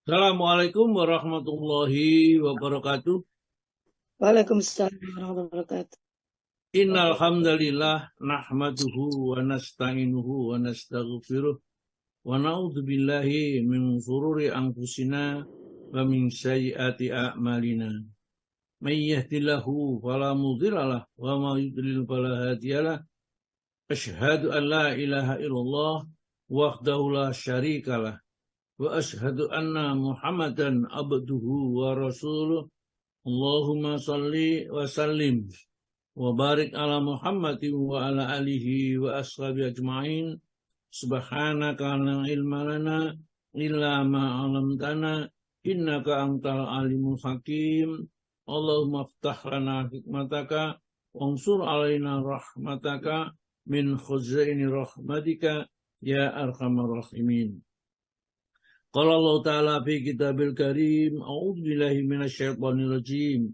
Assalamualaikum warahmatullahi wabarakatuh. Waalaikumsalam warahmatullahi wabarakatuh. Innal hamdalillah nahmaduhu wa nasta'inuhu wa nastaghfiruh wa na'udzu billahi min shururi anfusina wa min sayyiati a'malina. May yahdihillahu fala mudhillalah wa may yudlil fala hadiyalah. Asyhadu an la ilaha illallah wahdahu la syarikalah wa asyhadu anna Muhammadan abduhu wa rasuluh. Allahumma salli wa sallim wa barik ala Muhammadin wa ala alihi wa ashabi ajma'in. Subhanaka la ilma lana illa ma 'allamtana innaka antal alimul hakim. Allahumma aftah lana hikmataka wansur alaina rahmataka min khuzaini rahmatika ya arhamar rahimin. Qala Allah Ta'ala fi kitabil karim, a'udzu billahi minasyaitonir rajim.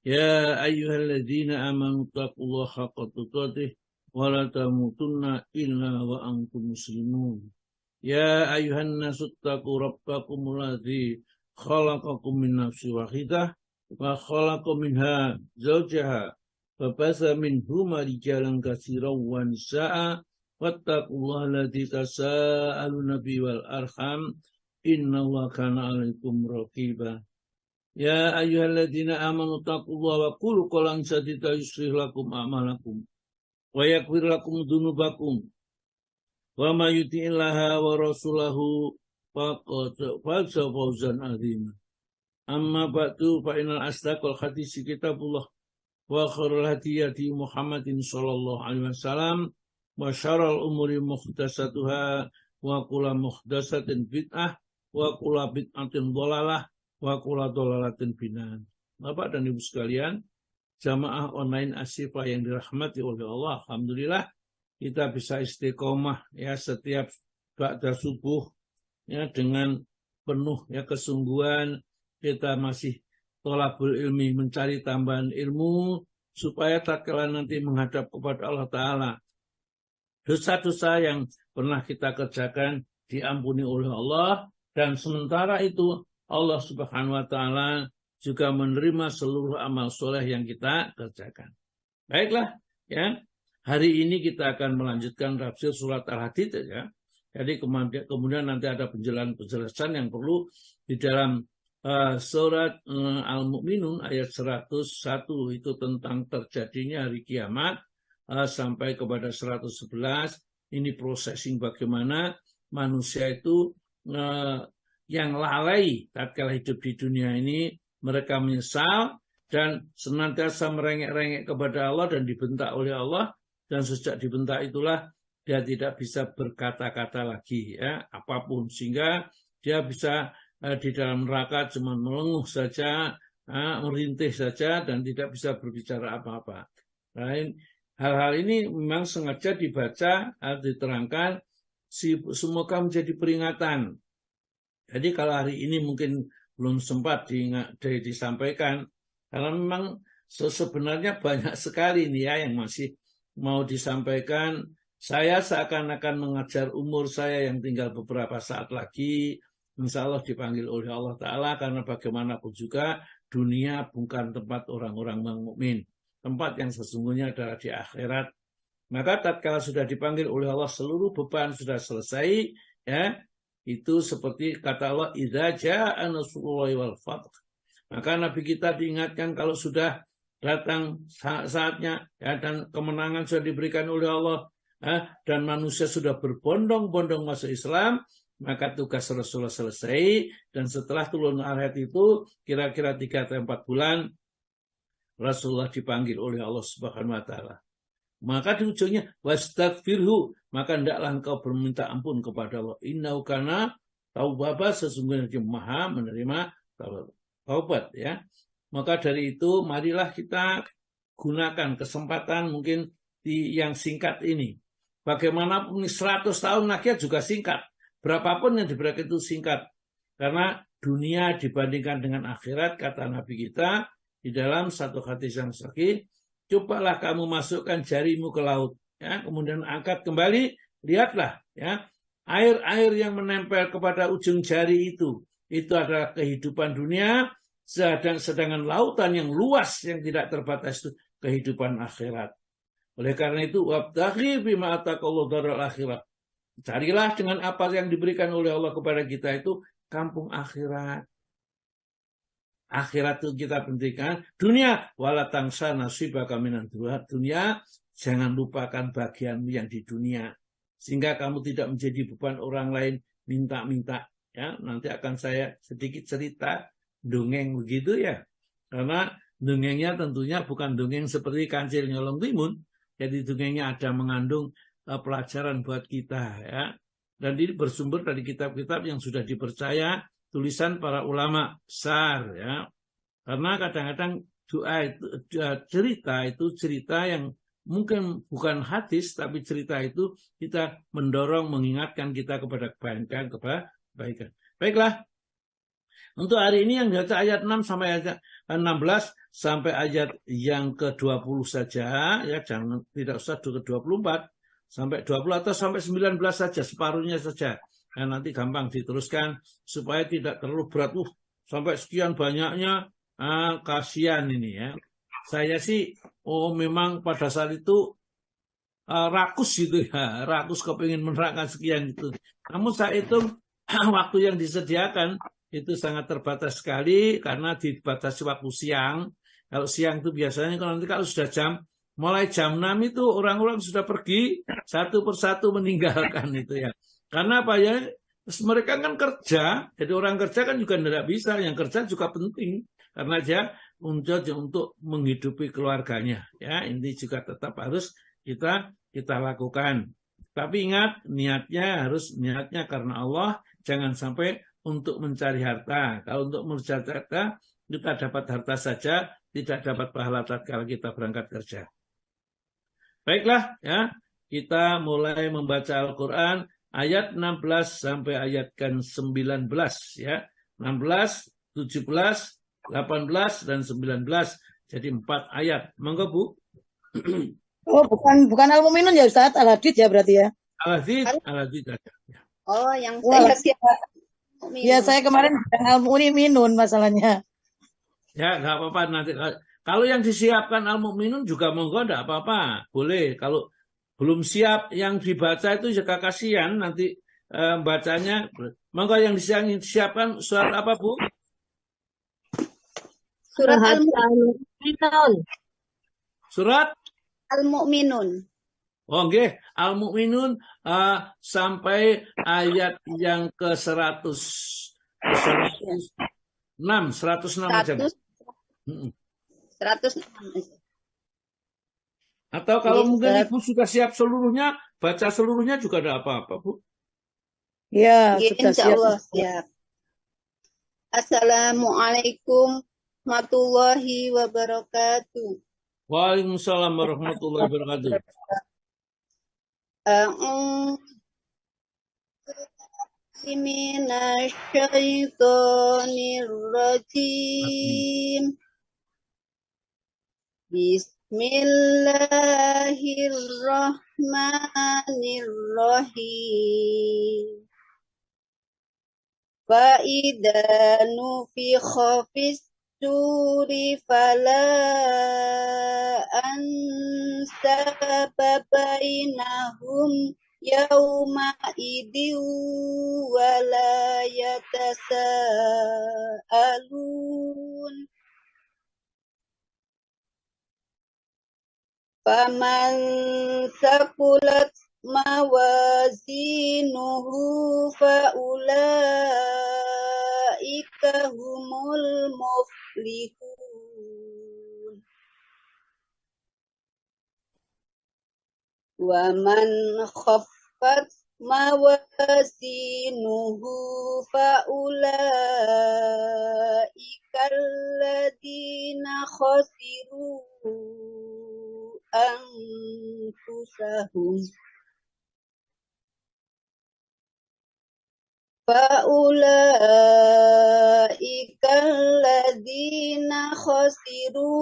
Ya ayyuhalladzina amanu taqullaha haqqa tuqatih wa la tamutunna illa wa antum muslimun. Ya ayyuhan nasu taqu rabbakumul ladzi khalaqakum min nafsin wahidah wa khalaqa minha zawjaha wa basa minhuma rijalan katsiran wa nisaa'a wattaqullaha alladzi tasaaluna bihi wal arham innallaha kana 'alaikum raqiba. Ya ayyuhalladzina amanu taqullaha wa qulu qawlan sadida yuslih lakum a'malakum wa yaghfir lakum dzunubakum wa may yuti'illaha wa rasulahu faqad faza fawzan 'azima. Amma ba'du fa innal asdaqal hadisi kitabullah wa khairul hadiyati Muhammadin sallallahu alaihi wasallam wa syarrul umuri muhdatsatuha wa kullu muhdatsatin bid'ah wa kula bid'atin dhalalah wa kula dhalalatin finnar. Bapak dan Ibu sekalian, jamaah online Asyifa yang dirahmati oleh Allah, alhamdulillah kita bisa istiqomah ya setiap ba'da subuh ya dengan penuh ya kesungguhan kita masih thalabul ilmi, mencari tambahan ilmu supaya tatkala nanti menghadap kepada Allah Ta'ala dosa-dosa yang pernah kita kerjakan diampuni oleh Allah. Dan sementara itu Allah Subhanahu wa Ta'ala juga menerima seluruh amal soleh yang kita kerjakan. Baiklah, ya. Hari ini kita akan melanjutkan tafsir surat Al-Hadid ya. Jadi kemudian nanti ada penjelasan yang perlu di dalam surat Al-Mu'minun ayat 101 itu tentang terjadinya hari kiamat sampai kepada 111 ini processing bagaimana manusia itu yang lalai tatkala hidup di dunia ini, mereka menyesal dan senantiasa merengek-rengek kepada Allah dan dibentak oleh Allah, dan sejak dibentak itulah dia tidak bisa berkata-kata lagi ya apapun, sehingga dia bisa di dalam neraka cuma melenguh saja, merintih saja dan tidak bisa berbicara apa-apa. Hal-hal ini memang sengaja dibaca, diterangkan semoga menjadi peringatan. Jadi kalau hari ini mungkin belum sempat disampaikan, karena memang sebenarnya banyak sekali nih ya yang masih mau disampaikan. Saya seakan-akan mengajar umur saya yang tinggal beberapa saat lagi, insya Allah dipanggil oleh Allah Ta'ala, karena bagaimanapun juga dunia bukan tempat orang-orang mukmin. Tempat yang sesungguhnya adalah di akhirat. Maka tatkala sudah dipanggil oleh Allah, seluruh beban sudah selesai, ya. Itu seperti kata Allah, idza jaa nasrullahi wal fath. Maka Nabi kita diingatkan kalau sudah datang saatnya ya, dan kemenangan sudah diberikan oleh Allah dan manusia sudah berbondong-bondong masuk Islam, maka tugas Rasulullah selesai. Dan setelah turun ayat itu kira-kira 3-4 bulan Rasulullah dipanggil oleh Allah Subhanahu wa Ta'ala. Maka di ujungnya wastaghfirhu, maka hendaklah engkau berminta ampun kepada Allah. Innahu kana tawwaba, sesungguhnya dia Maha menerima taubat ya. Maka dari itu marilah kita gunakan kesempatan mungkin yang singkat ini. Bagaimanapun 100 tahun lagi juga singkat. Berapapun yang diberikan itu singkat. Karena dunia dibandingkan dengan akhirat, kata Nabi kita di dalam satu hadis yang sahih, cobalah kamu masukkan jarimu ke laut, ya, kemudian angkat kembali, lihatlah, ya, air-air yang menempel kepada ujung jari itu itu adalah kehidupan dunia, sedangkan lautan yang luas yang tidak terbatas itu kehidupan akhirat. Oleh karena itu, wabtaghi bima ataqallahu daral akhirat. Carilah dengan apa yang diberikan oleh Allah kepada kita itu kampung akhirat. Akhirat itu kita pentingkan. Dunia, wala tangsa nasibaka minan dunia, jangan lupakan bagianmu yang di dunia. Sehingga kamu tidak menjadi beban orang lain minta-minta. Ya, nanti akan saya sedikit cerita dongeng begitu ya. Karena dongengnya tentunya bukan dongeng seperti Kancil Nyolong Timun. Jadi dongengnya ada mengandung pelajaran buat kita ya. Dan ini bersumber dari kitab-kitab yang sudah dipercaya, tulisan para ulama besar ya. Karena kadang-kadang doa itu cerita yang mungkin bukan hadis, tapi cerita itu kita mendorong, mengingatkan kita kepada kebaikan. Baiklah. Untuk hari ini yang baca ayat 6 sampai ayat 16 sampai ayat yang ke-20 saja ya, jangan tidak usah ke-24 sampai 20 atau sampai 19 saja, separuhnya saja. Nah, nanti gampang diteruskan supaya tidak terlalu berat. Sampai sekian banyaknya, kasihan ini ya. Saya sih, memang pada saat itu rakus gitu ya, rakus kepingin menerangkan sekian itu. Namun saya hitung waktu yang disediakan itu sangat terbatas sekali karena dibatasi waktu siang. Kalau siang itu biasanya nanti kalau sudah mulai jam 6 itu orang-orang sudah pergi satu persatu meninggalkan itu ya. Karena apa ya? Mereka kan kerja, jadi orang kerja kan juga tidak bisa, yang kerja juga penting karena dia untuk menghidupi keluarganya. Ya, ini juga tetap harus kita lakukan. Tapi ingat niatnya karena Allah, jangan sampai untuk mencari harta. Kalau untuk mencari harta, kita dapat harta saja, tidak dapat pahala tatkala kita berangkat kerja. Baiklah ya, kita mulai membaca Al-Quran ayat 16 sampai ayat ke-19 ya. 16, 17, 18 dan 19. Jadi 4 ayat. Monggo Bu. Oh, bukan Al-Mu'minun ya Ustaz, Al-Hadid ya berarti ya. Al-Hadid aja. Oh, yang saya siap. Ya, saya kemarin Al-Mu'minun masalahnya. Ya, enggak apa-apa nanti. Kalau yang disiapkan Al-Mu'minun juga monggo enggak apa-apa. Boleh. Kalau belum siap yang dibaca itu juga kasihan nanti bacanya. Monggo yang disiapkan surat apa, Bu? Surat Al-Mu'minun. Surat Al-Mu'minun. Oh, nggih, Al-Mu'minun sampai ayat yang ke-106 aja. 106. Atau kalau mungkin Ibu sudah siap seluruhnya, baca seluruhnya juga ada apa-apa, Bu. Ya, sudah siap. Siap. Assalamualaikum warahmatullahi wabarakatuh. Waalaikumsalam warahmatullahi wabarakatuh. Minasyaitonirrajim. Bismillahirrahmanirrahim. Wa idza nufikha fis suri fala ansaba bainahum yauma idin wala yatasaalun. Faman saqulat mawazinuhu faulaika humul muflihun. Wa man khaffat mawazinuhu faulaika alladziina khasiru anfusahum. Faulaika alladziina khasiru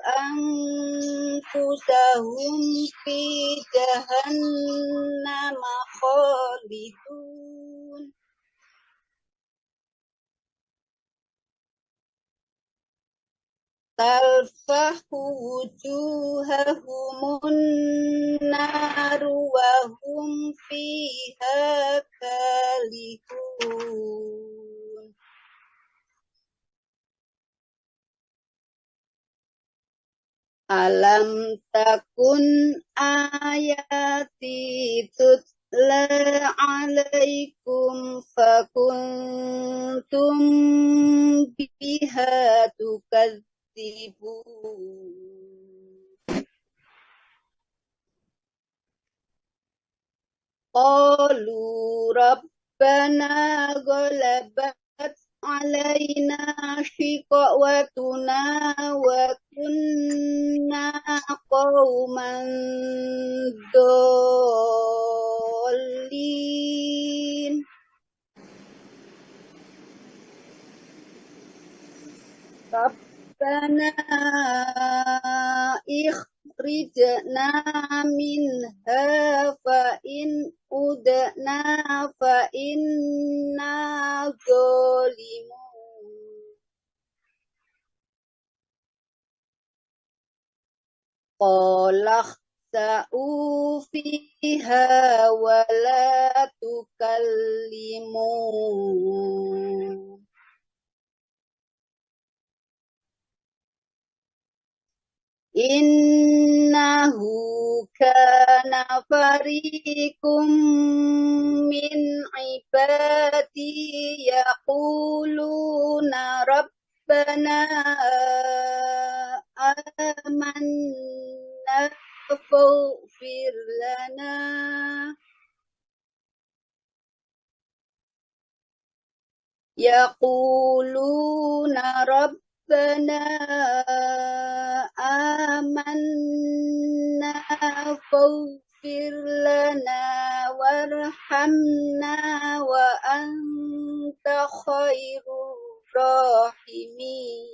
anfusahum fi jahannama khalidun. talfahu wujuhahumun naru wa hum fiha kalihun. Alam takun ayati tutla alaikum fakuntum biha tukadzibun. Qalu rabbana ghalabat alaina shiqwatuna wa kunna qauman dallin. Rabbana ikhrijna minha fa in udna fa inna zalimun. Qala khsa'u fiha wa la tukallimun. Innahu kana fariqum min ibadi yaquluna rabbana amanna faghfir lana yaquluna rabbana amanna faghfir lana warhamna wa anta khairur rahimin.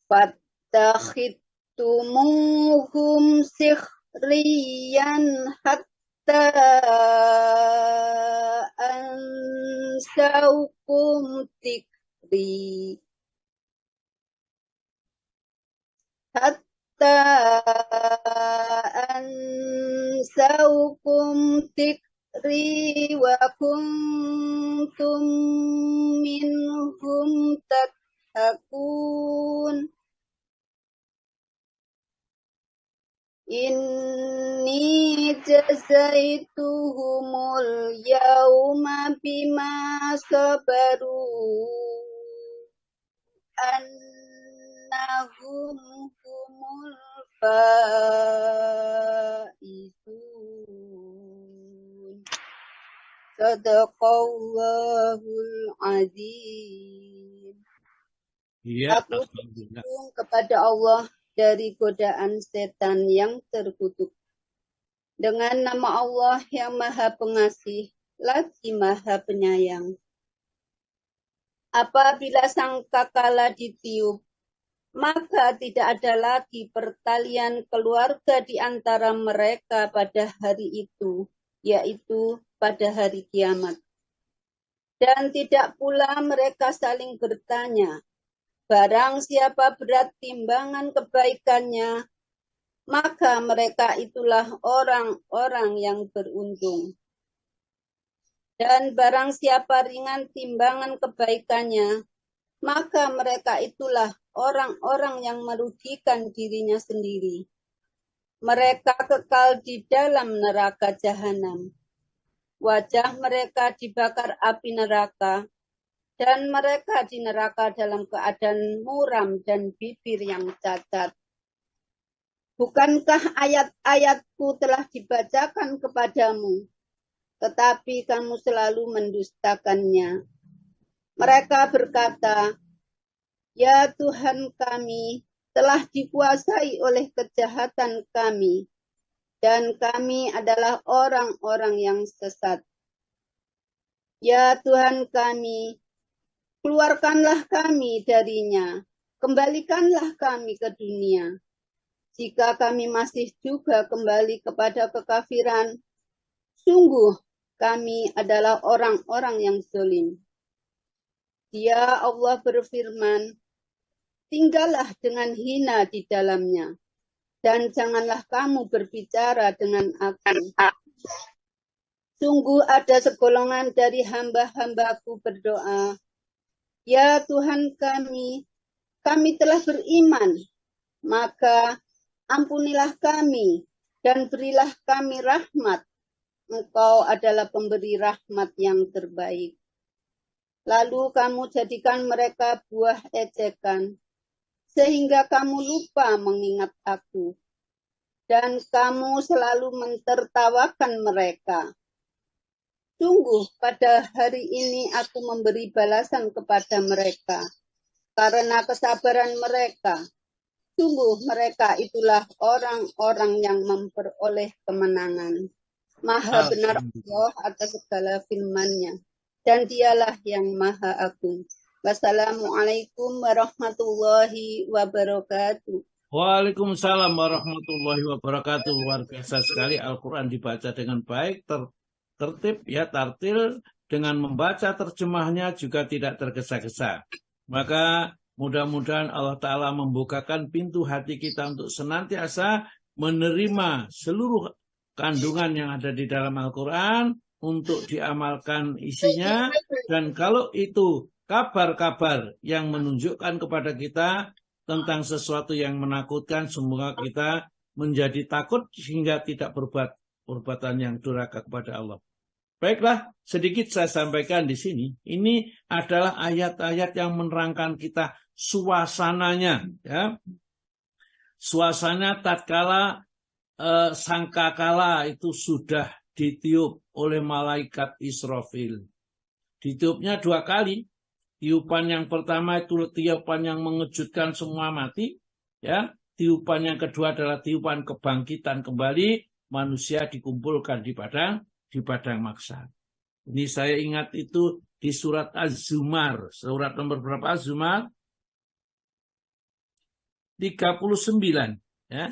Fattakhidtumuhum sikhriyan hatta ansaukum tikri hatta ansaukum tikri wa kuntum minhum tadhakun. Inni jazaituhumul yawma bima sabaru annahum humul faizun. Sadaqallahul azim. Ya, Aku alhamdulillah. berlindung kepada Allah dari godaan setan yang terkutuk. Dengan nama Allah yang Maha Pengasih, lagi Maha Penyayang. Apabila sangkakala ditiup, maka tidak ada lagi pertalian keluarga di antara mereka pada hari itu, yaitu pada hari kiamat. Dan tidak pula mereka saling bertanya, barang siapa berat timbangan kebaikannya, maka mereka itulah orang-orang yang beruntung. Dan barang siapa ringan timbangan kebaikannya, maka mereka itulah orang-orang yang merugikan dirinya sendiri. Mereka kekal di dalam neraka jahanam. Wajah mereka dibakar api neraka, dan mereka di neraka dalam keadaan muram dan bibir yang cacat. Bukankah ayat-ayatku telah dibacakan kepadamu, tetapi kamu selalu mendustakannya? Mereka berkata, ya Tuhan kami telah dikuasai oleh kejahatan kami, dan kami adalah orang-orang yang sesat. Ya Tuhan kami, keluarkanlah kami darinya, kembalikanlah kami ke dunia. Jika kami masih juga kembali kepada kekafiran, sungguh kami adalah orang-orang yang zalim. Dia Allah berfirman, tinggallah dengan hina di dalamnya, dan janganlah kamu berbicara dengan aku. Sungguh ada segolongan dari hamba-hambaku berdoa, ya Tuhan kami telah beriman, maka ampunilah kami dan berilah kami rahmat. Engkau adalah pemberi rahmat yang terbaik. Lalu kamu jadikan mereka buah ejekan, sehingga kamu lupa mengingat aku, dan kamu selalu mentertawakan mereka. Sungguh pada hari ini aku memberi balasan kepada mereka, karena kesabaran mereka. Sungguh mereka itulah orang-orang yang memperoleh kemenangan. Maha benar Allah atas segala firman-Nya, dan dialah yang maha agung. Wassalamualaikum warahmatullahi wabarakatuh. Waalaikumsalam warahmatullahi wabarakatuh. Luar biasa sekali Al-Quran dibaca dengan baik, tertib, ya, tartil, dengan membaca terjemahnya juga tidak tergesa-gesa. Maka mudah-mudahan Allah Ta'ala membukakan pintu hati kita untuk senantiasa menerima seluruh kandungan yang ada di dalam Al-Quran untuk diamalkan isinya. Dan kalau itu kabar-kabar yang menunjukkan kepada kita tentang sesuatu yang menakutkan, semoga kita menjadi takut sehingga tidak berbuat perbuatan yang durhaka kepada Allah. Baiklah, sedikit saya sampaikan di sini. Ini adalah ayat-ayat yang menerangkan kita suasananya, ya. Suasana tatkala sangkakala itu sudah ditiup oleh malaikat Israfil. Ditiupnya 2 kali. Tiupan yang pertama itu tiupan yang mengejutkan semua mati, ya. Tiupan yang kedua adalah tiupan kebangkitan kembali, manusia dikumpulkan di padang mahsyar. Ini saya ingat itu di surat Az-Zumar. Surat nomor berapa Az-Zumar? 39, ya.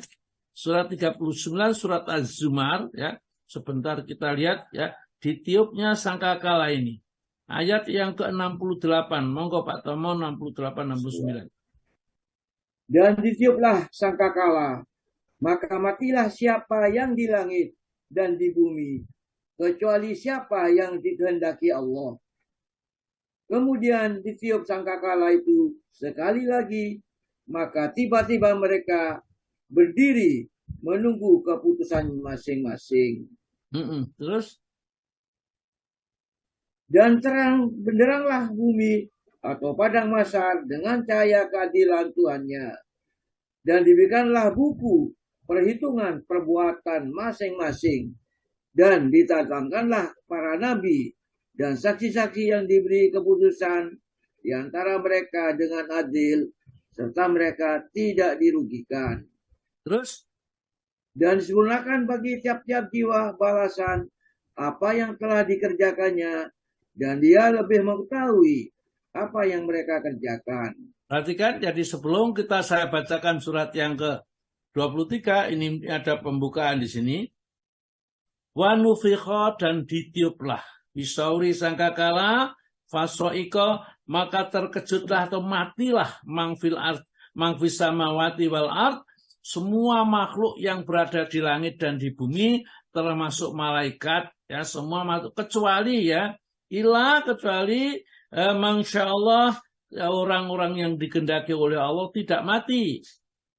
Surat 39 surat Az-Zumar, ya. Sebentar kita lihat, ya. Ditiupnya sangkakala ini. Ayat yang ke-68. Monggo Pak Tomo, 68-69. Dan ditiuplah sangkakala, maka matilah siapa yang di langit dan di bumi, kecuali siapa yang dikehendaki Allah. Kemudian ditiup sangkakala itu sekali lagi, maka tiba-tiba mereka berdiri menunggu keputusan masing-masing. Terus? Dan terang benderanglah bumi atau padang mahsyar dengan cahaya keadilan Tuhannya. Dan diberikanlah buku perhitungan perbuatan masing-masing. Dan ditatangkanlah para nabi dan saksi-saksi yang diberi keputusan di antara mereka dengan adil, serta mereka tidak dirugikan. Terus? Dan disempurnakan bagi tiap-tiap jiwa balasan apa yang telah dikerjakannya, dan dia lebih mengetahui apa yang mereka kerjakan. Perhatikan, jadi sebelum saya bacakan surat yang ke-23, ini ada pembukaan di sini. Wa nufikha, dan ditiuplah, bisauri sangkakala, fasoiko, maka terkejutlah atau matilah mangfis samawati wal ard, semua makhluk yang berada di langit dan di bumi, termasuk malaikat, ya, semua makhluk, kecuali, ya, kecuali Masya Allah, orang-orang yang dikehendaki oleh Allah tidak mati.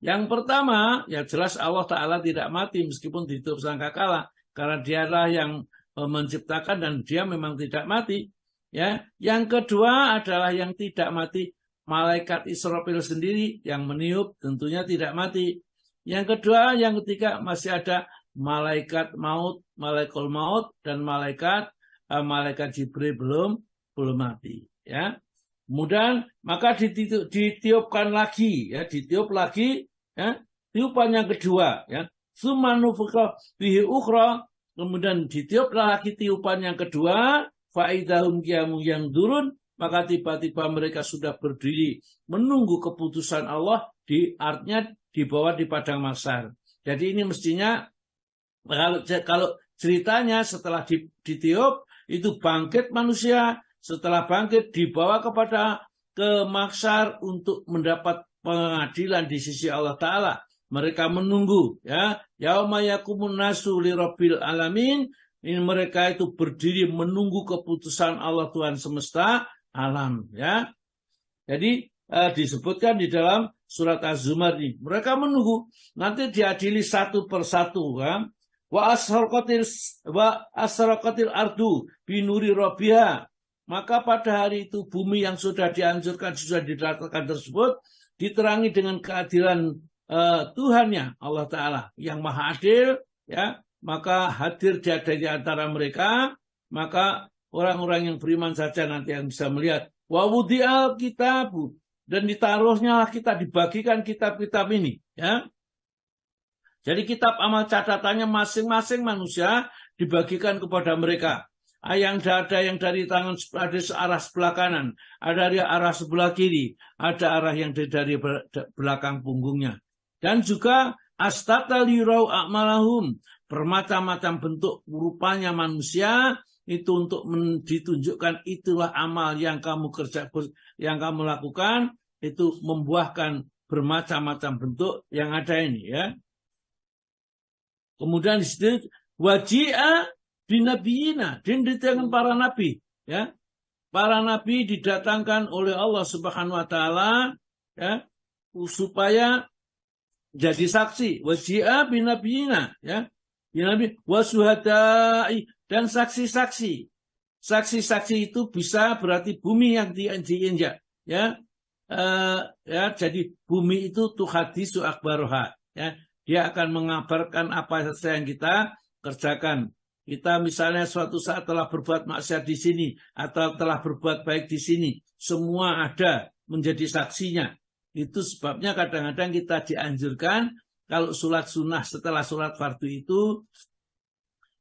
Yang pertama, ya jelas Allah Ta'ala tidak mati meskipun ditutup sangkakala, karena dialah yang menciptakan dan dia memang tidak mati. Ya, yang kedua adalah yang tidak mati, malaikat Israfil sendiri yang meniup tentunya tidak mati. Yang kedua, yang ketiga masih ada malaikat maut, malaikul maut, dan malaikat Jibril belum mati, ya. Kemudian maka ditiupkan lagi, ya, ditiup lagi, ya, tiupan yang kedua, ya. Sumanufika bihi ukhra, kemudian ditiuplah lagi tiupan yang kedua, faidahum qiyamun yang turun, maka tiba-tiba mereka sudah berdiri menunggu keputusan Allah, artinya di bawah di padang mahsyar. Jadi ini mestinya kalau ceritanya setelah ditiup itu bangkit manusia setelah bangkit dibawa ke mahsyar untuk mendapat pengadilan di sisi Allah Ta'ala. Mereka menunggu, ya, yauma yaqumun nasu li rabbil alamin. Ini mereka itu berdiri menunggu keputusan Allah Tuhan semesta alam, ya. Jadi disebutkan di dalam surat Az-Zumar ini, mereka menunggu nanti diadili satu persatu, kan? Wa asraqatil ardu binuri rabbiha. Maka pada hari itu bumi yang sudah dihancurkan, sudah diratakan tersebut diterangi dengan keadilan Tuhannya Allah Ta'ala yang maha adil, ya. Maka hadir di antara mereka, maka orang-orang yang beriman saja nanti yang bisa melihat. Wa wudi'al kitabu, dan ditaruhnya kita, dibagikan kitab-kitab ini, ya. Jadi kitab amal catatannya masing-masing manusia dibagikan kepada mereka. Ada yang dari tangan, ada arah sebelah kanan, ada dari arah sebelah kiri, ada arah yang dari belakang punggungnya. Dan juga astatalirau a'malahum, bermacam-macam bentuk rupanya manusia itu untuk ditunjukkan itulah amal yang kamu lakukan, itu membuahkan bermacam-macam bentuk yang ada ini, ya. Kemudian di situ waji'a binabiyina, dengan para nabi, ya. Para nabi didatangkan oleh Allah Subhanahu wa taala, ya, supaya jadi saksi. Waji'a binabiyina, ya. Binabi wasuhada'i, dan saksi-saksi. Saksi-saksi itu bisa berarti bumi yang diinjak, ya. Ya, jadi bumi itu tuhadisu akbaroha, ya. Dia akan mengabarkan apa saja yang kita kerjakan. Kita misalnya suatu saat telah berbuat maksiat di sini atau telah berbuat baik di sini, semua ada menjadi saksinya. Itu sebabnya kadang-kadang kita dianjurkan kalau sholat sunnah setelah sholat fardu itu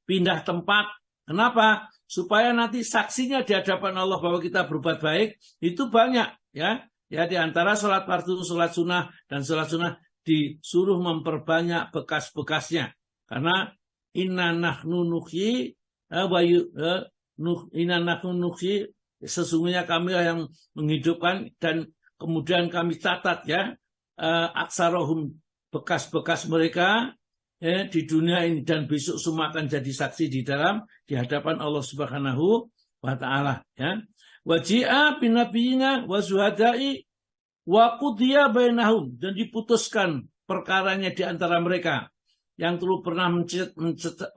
pindah tempat. Kenapa? Supaya nanti saksinya di hadapan Allah bahwa kita berbuat baik itu banyak, ya. Ya, di antara sholat fardu, sholat sunnah dan sholat sunnah disuruh memperbanyak bekas-bekasnya. Karena inna nahnu nuhyi sesungguhnya kami yang menghidupkan dan kemudian kami catat, ya, aksarohum, bekas-bekas mereka, ya, di dunia ini dan besok semua akan jadi saksi di hadapan Allah Subhanahu wa taala, ya. Waji'a binabiyina wa zuhada'i wa qudiya bainahum, dan diputuskan perkaranya di antara mereka yang dulu pernah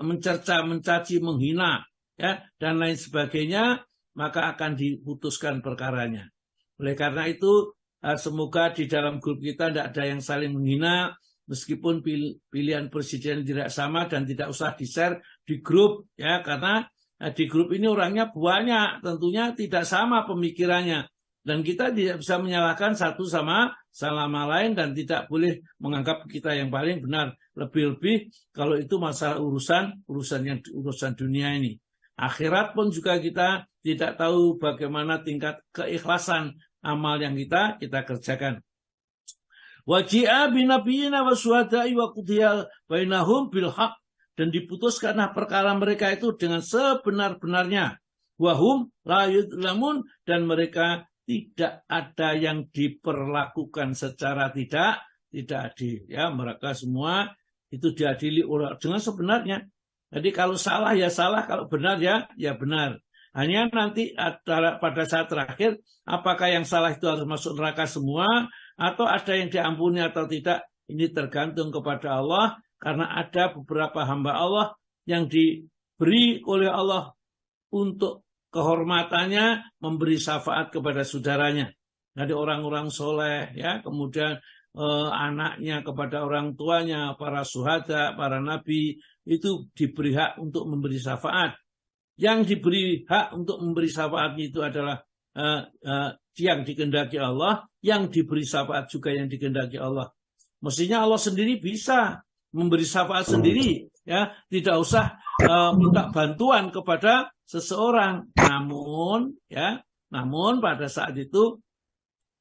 mencerca, mencaci, menghina, ya, dan lain sebagainya, maka akan diputuskan perkaranya. Oleh karena itu, semoga di dalam grup kita tidak ada yang saling menghina, meskipun pilihan presiden tidak sama, dan tidak usah di-share di grup, ya, karena di grup ini orangnya banyak, tentunya tidak sama pemikirannya. Dan kita tidak bisa menyalahkan satu sama lain dan tidak boleh menganggap kita yang paling benar. Lebih-lebih kalau itu masalah urusan dunia ini. Akhirat pun juga kita tidak tahu bagaimana tingkat keikhlasan amal yang kita kerjakan. Waji'a binabiyina wa suhada'i wa qudiya bainahum bil haq, dan diputuskanlah perkara mereka itu dengan sebenar-benarnya. Wahum la yudlamun, dan mereka tidak ada yang diperlakukan secara tidak adil, ya. Mereka semua itu diadili dengan sebenarnya. Jadi kalau salah ya salah, kalau benar ya benar. Hanya nanti pada saat terakhir, apakah yang salah itu harus masuk neraka semua atau ada yang diampuni atau tidak, ini tergantung kepada Allah, karena ada beberapa hamba Allah yang diberi oleh Allah untuk kehormatannya memberi syafaat kepada saudaranya. Dari orang-orang soleh, ya, kemudian anaknya kepada orang tuanya, para syuhada, para nabi, itu diberi hak untuk memberi syafaat. Yang diberi hak untuk memberi syafaat itu adalah yang dikehendaki Allah, yang diberi syafaat juga yang dikehendaki Allah. Mestinya Allah sendiri bisa memberi syafaat sendiri, ya, tidak usah minta bantuan kepada seseorang. Namun pada saat itu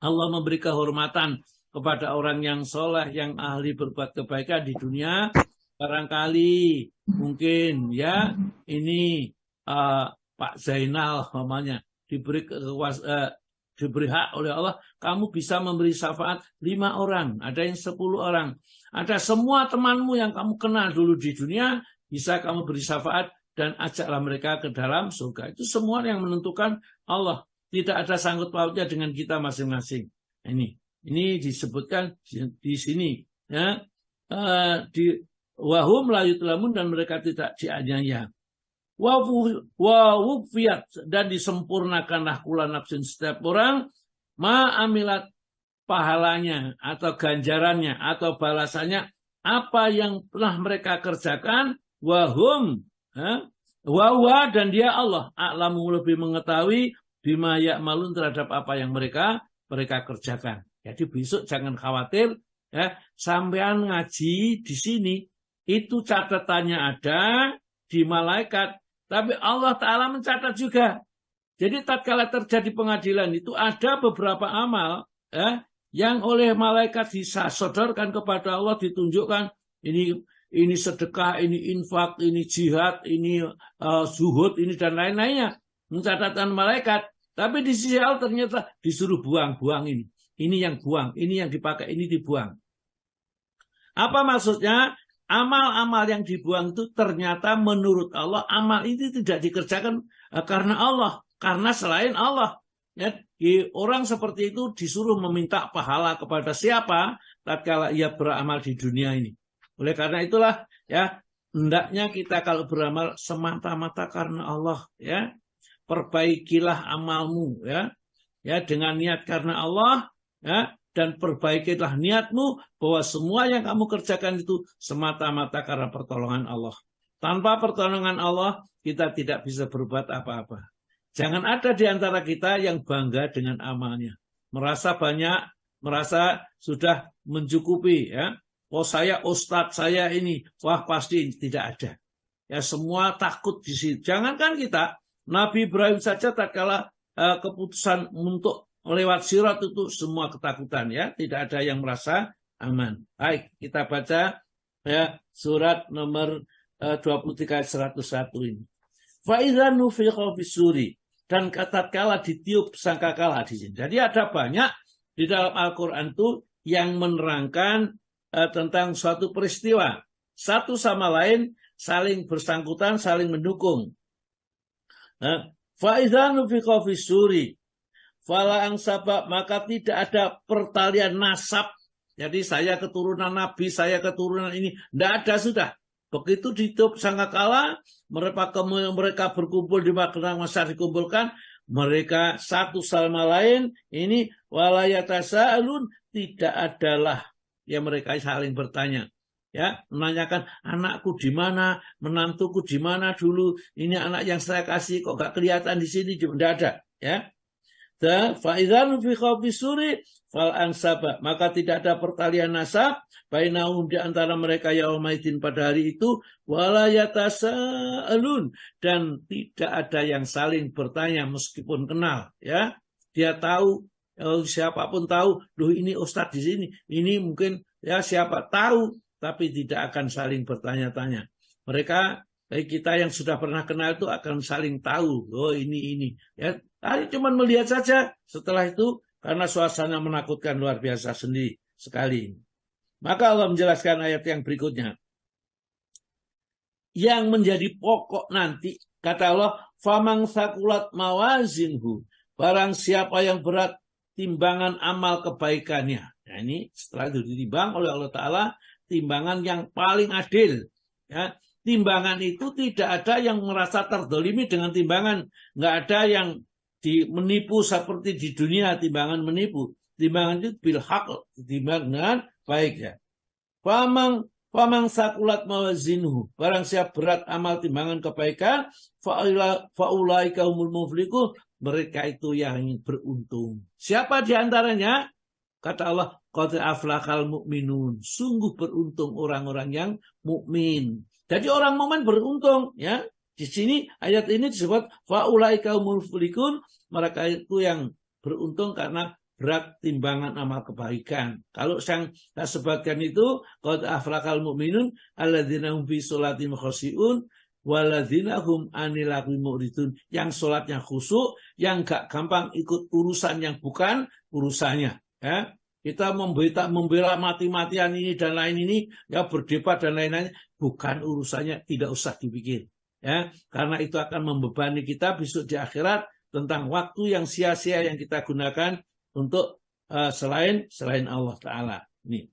Allah memberi kehormatan kepada orang yang soleh, yang ahli berbuat kebaikan di dunia. Barangkali mungkin, ya, ini Pak Zainal namanya, diberi hak oleh Allah, kamu bisa memberi syafaat 5 orang, ada yang 10 orang. Ada semua temanmu yang kamu kenal dulu di dunia, bisa kamu beri syafaat dan ajaklah mereka ke dalam surga. Itu semua yang menentukan Allah. Tidak ada sangkut pautnya dengan kita masing-masing. Ini disebutkan di sini. Ya. Wahum la yutlamun, dan mereka tidak dianiaya. Wa wufiyat, dan disempurnakanlah kula nafsin, setiap orang amilat, pahalanya atau ganjarannya atau balasannya apa yang telah mereka kerjakan. Wahum wa, dan dia Allah a'lamu, lebih mengetahui bima ya'malun, terhadap apa yang mereka kerjakan. Jadi besok jangan khawatir ya, sampean ngaji di sini itu catatannya ada di malaikat. Tapi Allah Ta'ala mencatat juga. Jadi tatkala terjadi pengadilan itu ada beberapa amal yang oleh malaikat disodorkan kepada Allah, ditunjukkan ini sedekah, ini infak, ini jihad, ini zuhud, ini dan lain-lainnya. Catatan malaikat. Tapi di sisi Allah ternyata disuruh buang ini. Ini yang buang, ini yang dipakai, ini dibuang. Apa maksudnya? Amal-amal yang dibuang itu ternyata menurut Allah amal ini tidak dikerjakan karena Allah, karena selain Allah. Ya, orang seperti itu disuruh meminta pahala kepada siapa tatkala ia beramal di dunia ini. Oleh karena itulah ya, hendaknya kita kalau beramal semata-mata karena Allah, ya. Perbaikilah amalmu ya dengan niat karena Allah, ya. Dan perbaikilah niatmu bahwa semua yang kamu kerjakan itu semata-mata karena pertolongan Allah. Tanpa pertolongan Allah, kita tidak bisa berbuat apa-apa. Jangan ada di antara kita yang bangga dengan amalnya. Merasa banyak, merasa sudah mencukupi. Ya. Oh saya ustadz, saya ini. Wah pasti tidak ada. Ya semua takut di situ. Jangankan kita, Nabi Ibrahim saja tak kalah keputusan untuk lewat sirat itu semua ketakutan, ya, tidak ada yang merasa aman. Baik, kita baca ya surat nomor 23 101 ini. Fa idza nufiqa fisuri, dan tatkala ditiup sangkakala di sini. Jadi ada banyak di dalam Al-Qur'an itu yang menerangkan tentang suatu peristiwa, satu sama lain saling bersangkutan, saling mendukung. Fa idza nufiqa fisuri fala ansaba, maka tidak ada pertalian nasab. Jadi saya keturunan Nabi, saya keturunan ini. Tidak ada sudah. Begitu ditiup sangkakala, mereka berkumpul di Magelang, masa dikumpulkan. Mereka satu sama lain, ini walayatasa'alun, tidak adalah yang mereka saling bertanya. Ya, menanyakan anakku di mana, menantuku di mana dulu. Ini anak yang saya kasih kok gak kelihatan di sini, tidak ada. Ya. Fa'idhan fi khafisuri fal ansaba, maka tidak ada pertalian nasab bainahum, di antara mereka yaumaidin pada hari itu, wala yatasaalun, dan tidak ada yang saling bertanya meskipun kenal, ya. Dia tahu, siapapun tahu, loh ini ustadz di sini, ini mungkin ya siapa tahu, tapi tidak akan saling bertanya-tanya. Mereka kita yang sudah pernah kenal itu akan saling tahu, oh ini ya. Tadi cuma melihat saja, setelah itu karena suasana menakutkan luar biasa sendiri sekali. Maka Allah menjelaskan ayat yang berikutnya. Yang menjadi pokok nanti, kata Allah, famang sakulat mawazinhu, barang siapa yang berat timbangan amal kebaikannya. Nah ini setelah itu ditimbang oleh Allah Ta'ala, timbangan yang paling adil. Ya. Timbangan itu tidak ada yang merasa terdolimi dengan timbangan. Nggak ada yang menipu seperti di dunia, timbangan menipu. Timbangan itu bilhaq, timbang dengan baik, ya. Famang sakulat mawazinuhu, barang siapa berat amal timbangan kebaikan, faulaika humul muflihun, mereka itu yang beruntung. Siapa di antaranya? Kata Allah, qad aflahal mu'minun, sungguh beruntung orang-orang yang mukmin. Jadi orang mukmin beruntung, ya. Di sini ayat ini disebut faulaika humul muflihun, mereka itu yang beruntung karena berat timbangan amal kebaikan. Kalau yang sebagian itu qad aflahal mu'minun alladzina hum fi sholatihim khashi'un Waladzina hum anil lagwi mu'ridun, yang sholatnya khusyuk, yang gak gampang ikut urusan yang bukan urusannya. Ya. Kita membela mati-matian ini dan lain ini, ya berdebat dan lain-lain, bukan urusannya, tidak usah dipikir. Ya, karena itu akan membebani kita besok di akhirat tentang waktu yang sia-sia yang kita gunakan untuk selain Allah Ta'ala. Nih.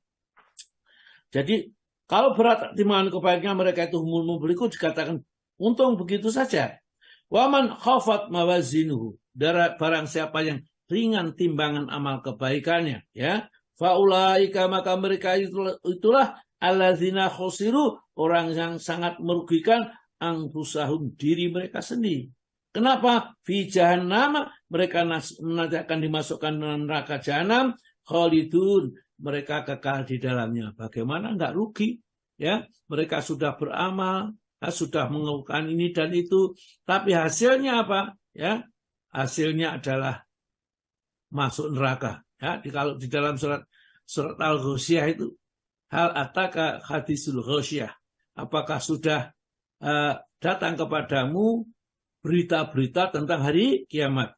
Jadi kalau berat timbangan kebaikan mereka itu humul mubliku, dikatakan untung begitu saja. Waman khafat mawazinuhu, barang siapa yang ringan timbangan amal kebaikannya, ya, faulaika, maka mereka itulah allazina khosiru, orang yang sangat merugikan anfusahum, diri mereka sendiri. Kenapa? Fi jahannam, mereka nanti akan dimasukkan neraka jahanam, khalidun, mereka kekal di dalamnya. Bagaimana enggak rugi? Ya, mereka sudah beramal, sudah melakukan ini dan itu, tapi hasilnya apa? Ya, hasilnya adalah masuk neraka. Ya, kalau di dalam surat Al-Ghasyiyah itu, hal ataka hadisul ghasyiyah, apakah sudah datang kepadamu berita-berita tentang hari kiamat?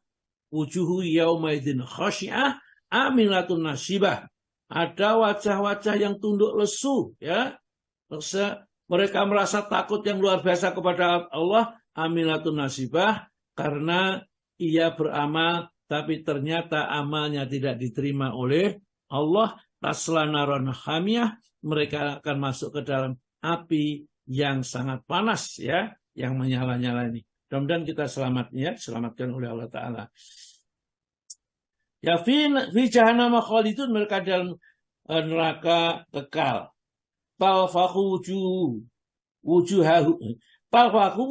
Wujuhu yaumaidin khasyiyah amilatun nasibah. Ada wajah-wajah yang tunduk lesu, ya. Mereka merasa takut yang luar biasa kepada Allah, amilatun nasibah, karena ia beramal tapi ternyata amalnya tidak diterima oleh Allah. Tasla naron hamiyah, mereka akan masuk ke dalam api yang sangat panas, ya, yang menyala-nyala ini. Mudah-mudahan kita selamat, ya, selamatkan oleh Allah Ta'ala. Ya, fi jahannam khalidun, mereka dalam neraka kekal. Talfahu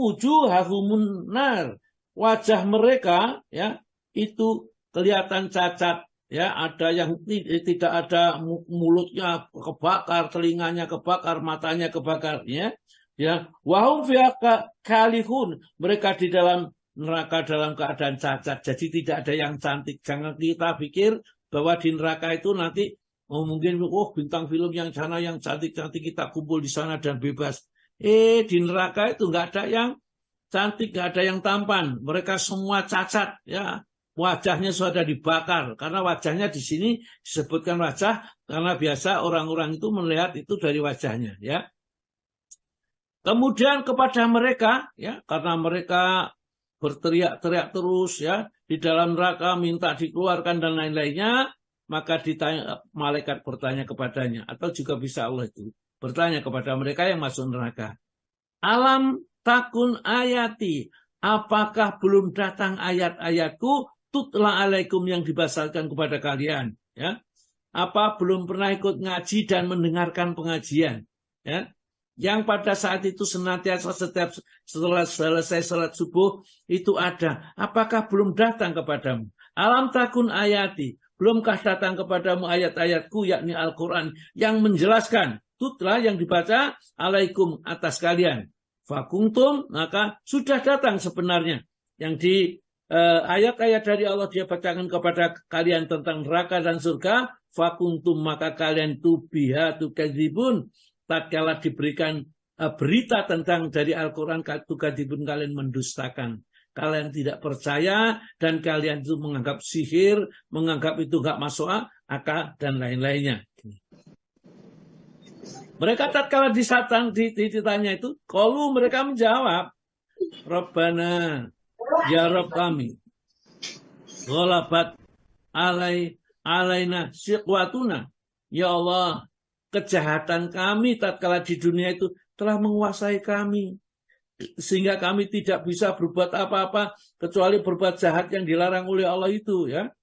wujuhahumun nar, wajah mereka, ya, itu kelihatan cacat, ya, ada yang tidak ada, mulutnya kebakar, telinganya kebakar, matanya kebakar, ya. Ya, wahum fiha kalihun, mereka di dalam neraka dalam keadaan cacat, jadi tidak ada yang cantik. Jangan kita pikir bahwa di neraka itu nanti mungkin bintang film yang sana yang cantik-cantik kita kumpul di sana dan bebas. Di neraka itu nggak ada yang cantik, nggak ada yang tampan. Mereka semua cacat, ya. Wajahnya sudah dibakar, karena wajahnya di sini disebutkan wajah karena biasa orang-orang itu melihat itu dari wajahnya, ya. Kemudian kepada mereka, ya, karena mereka berteriak-teriak terus, ya, di dalam neraka minta dikeluarkan dan lain-lainnya, maka malaikat bertanya kepadanya, atau juga bisa Allah itu bertanya kepada mereka yang masuk neraka. Alam takun ayati, apakah belum datang ayat-ayatku tutla alaikum yang dibasalkan kepada kalian, ya? Apa belum pernah ikut ngaji dan mendengarkan pengajian, ya? Yang pada saat itu senantiasa setiap setelah selesai salat subuh itu ada. Apakah belum datang kepadamu? Alam takun ayati, belumkah datang kepadamu ayat-ayatku, yakni Al-Quran, yang menjelaskan, tutla yang dibaca alaikum atas kalian. Fakuntum, maka sudah datang sebenarnya. Yang di ayat-ayat dari Allah dia bacakan kepada kalian tentang neraka dan surga. Fakuntum, maka kalian tubiha tukadzibun, tatkala diberikan berita tentang dari Al-Quran, tukadzibun, kalian mendustakan. Kalian tidak percaya dan kalian itu menganggap sihir, menganggap itu gak masuk akal dan lain-lainnya. Mereka tatkala ditanya itu, kalau mereka menjawab, Rabbana, ya Rabb kami, ghalabat alaina siqwatuna, ya Allah, kejahatan kami tatkala di dunia itu telah menguasai kami, sehingga kami tidak bisa berbuat apa-apa kecuali berbuat jahat yang dilarang oleh Allah itu, ya.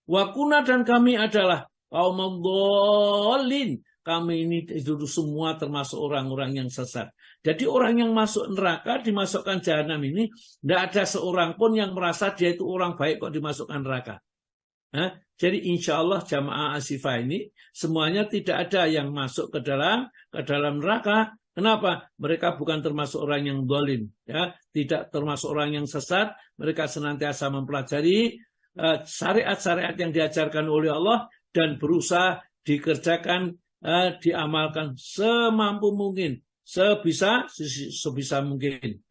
Wa kunna, dan kami adalah kaum dhalin, kami ini itu semua termasuk orang-orang yang sesat. Jadi orang yang masuk neraka dimasukkan jahanam ini, tidak ada seorang pun yang merasa dia itu orang baik kok dimasukkan neraka. Jadi insya Allah jamaah Asifah ini semuanya tidak ada yang masuk ke dalam neraka. Kenapa? Mereka bukan termasuk orang yang zalim, ya, tidak termasuk orang yang sesat. Mereka senantiasa mempelajari syariat-syariat yang diajarkan oleh Allah dan berusaha dikerjakan, diamalkan semampu mungkin, sebisa mungkin.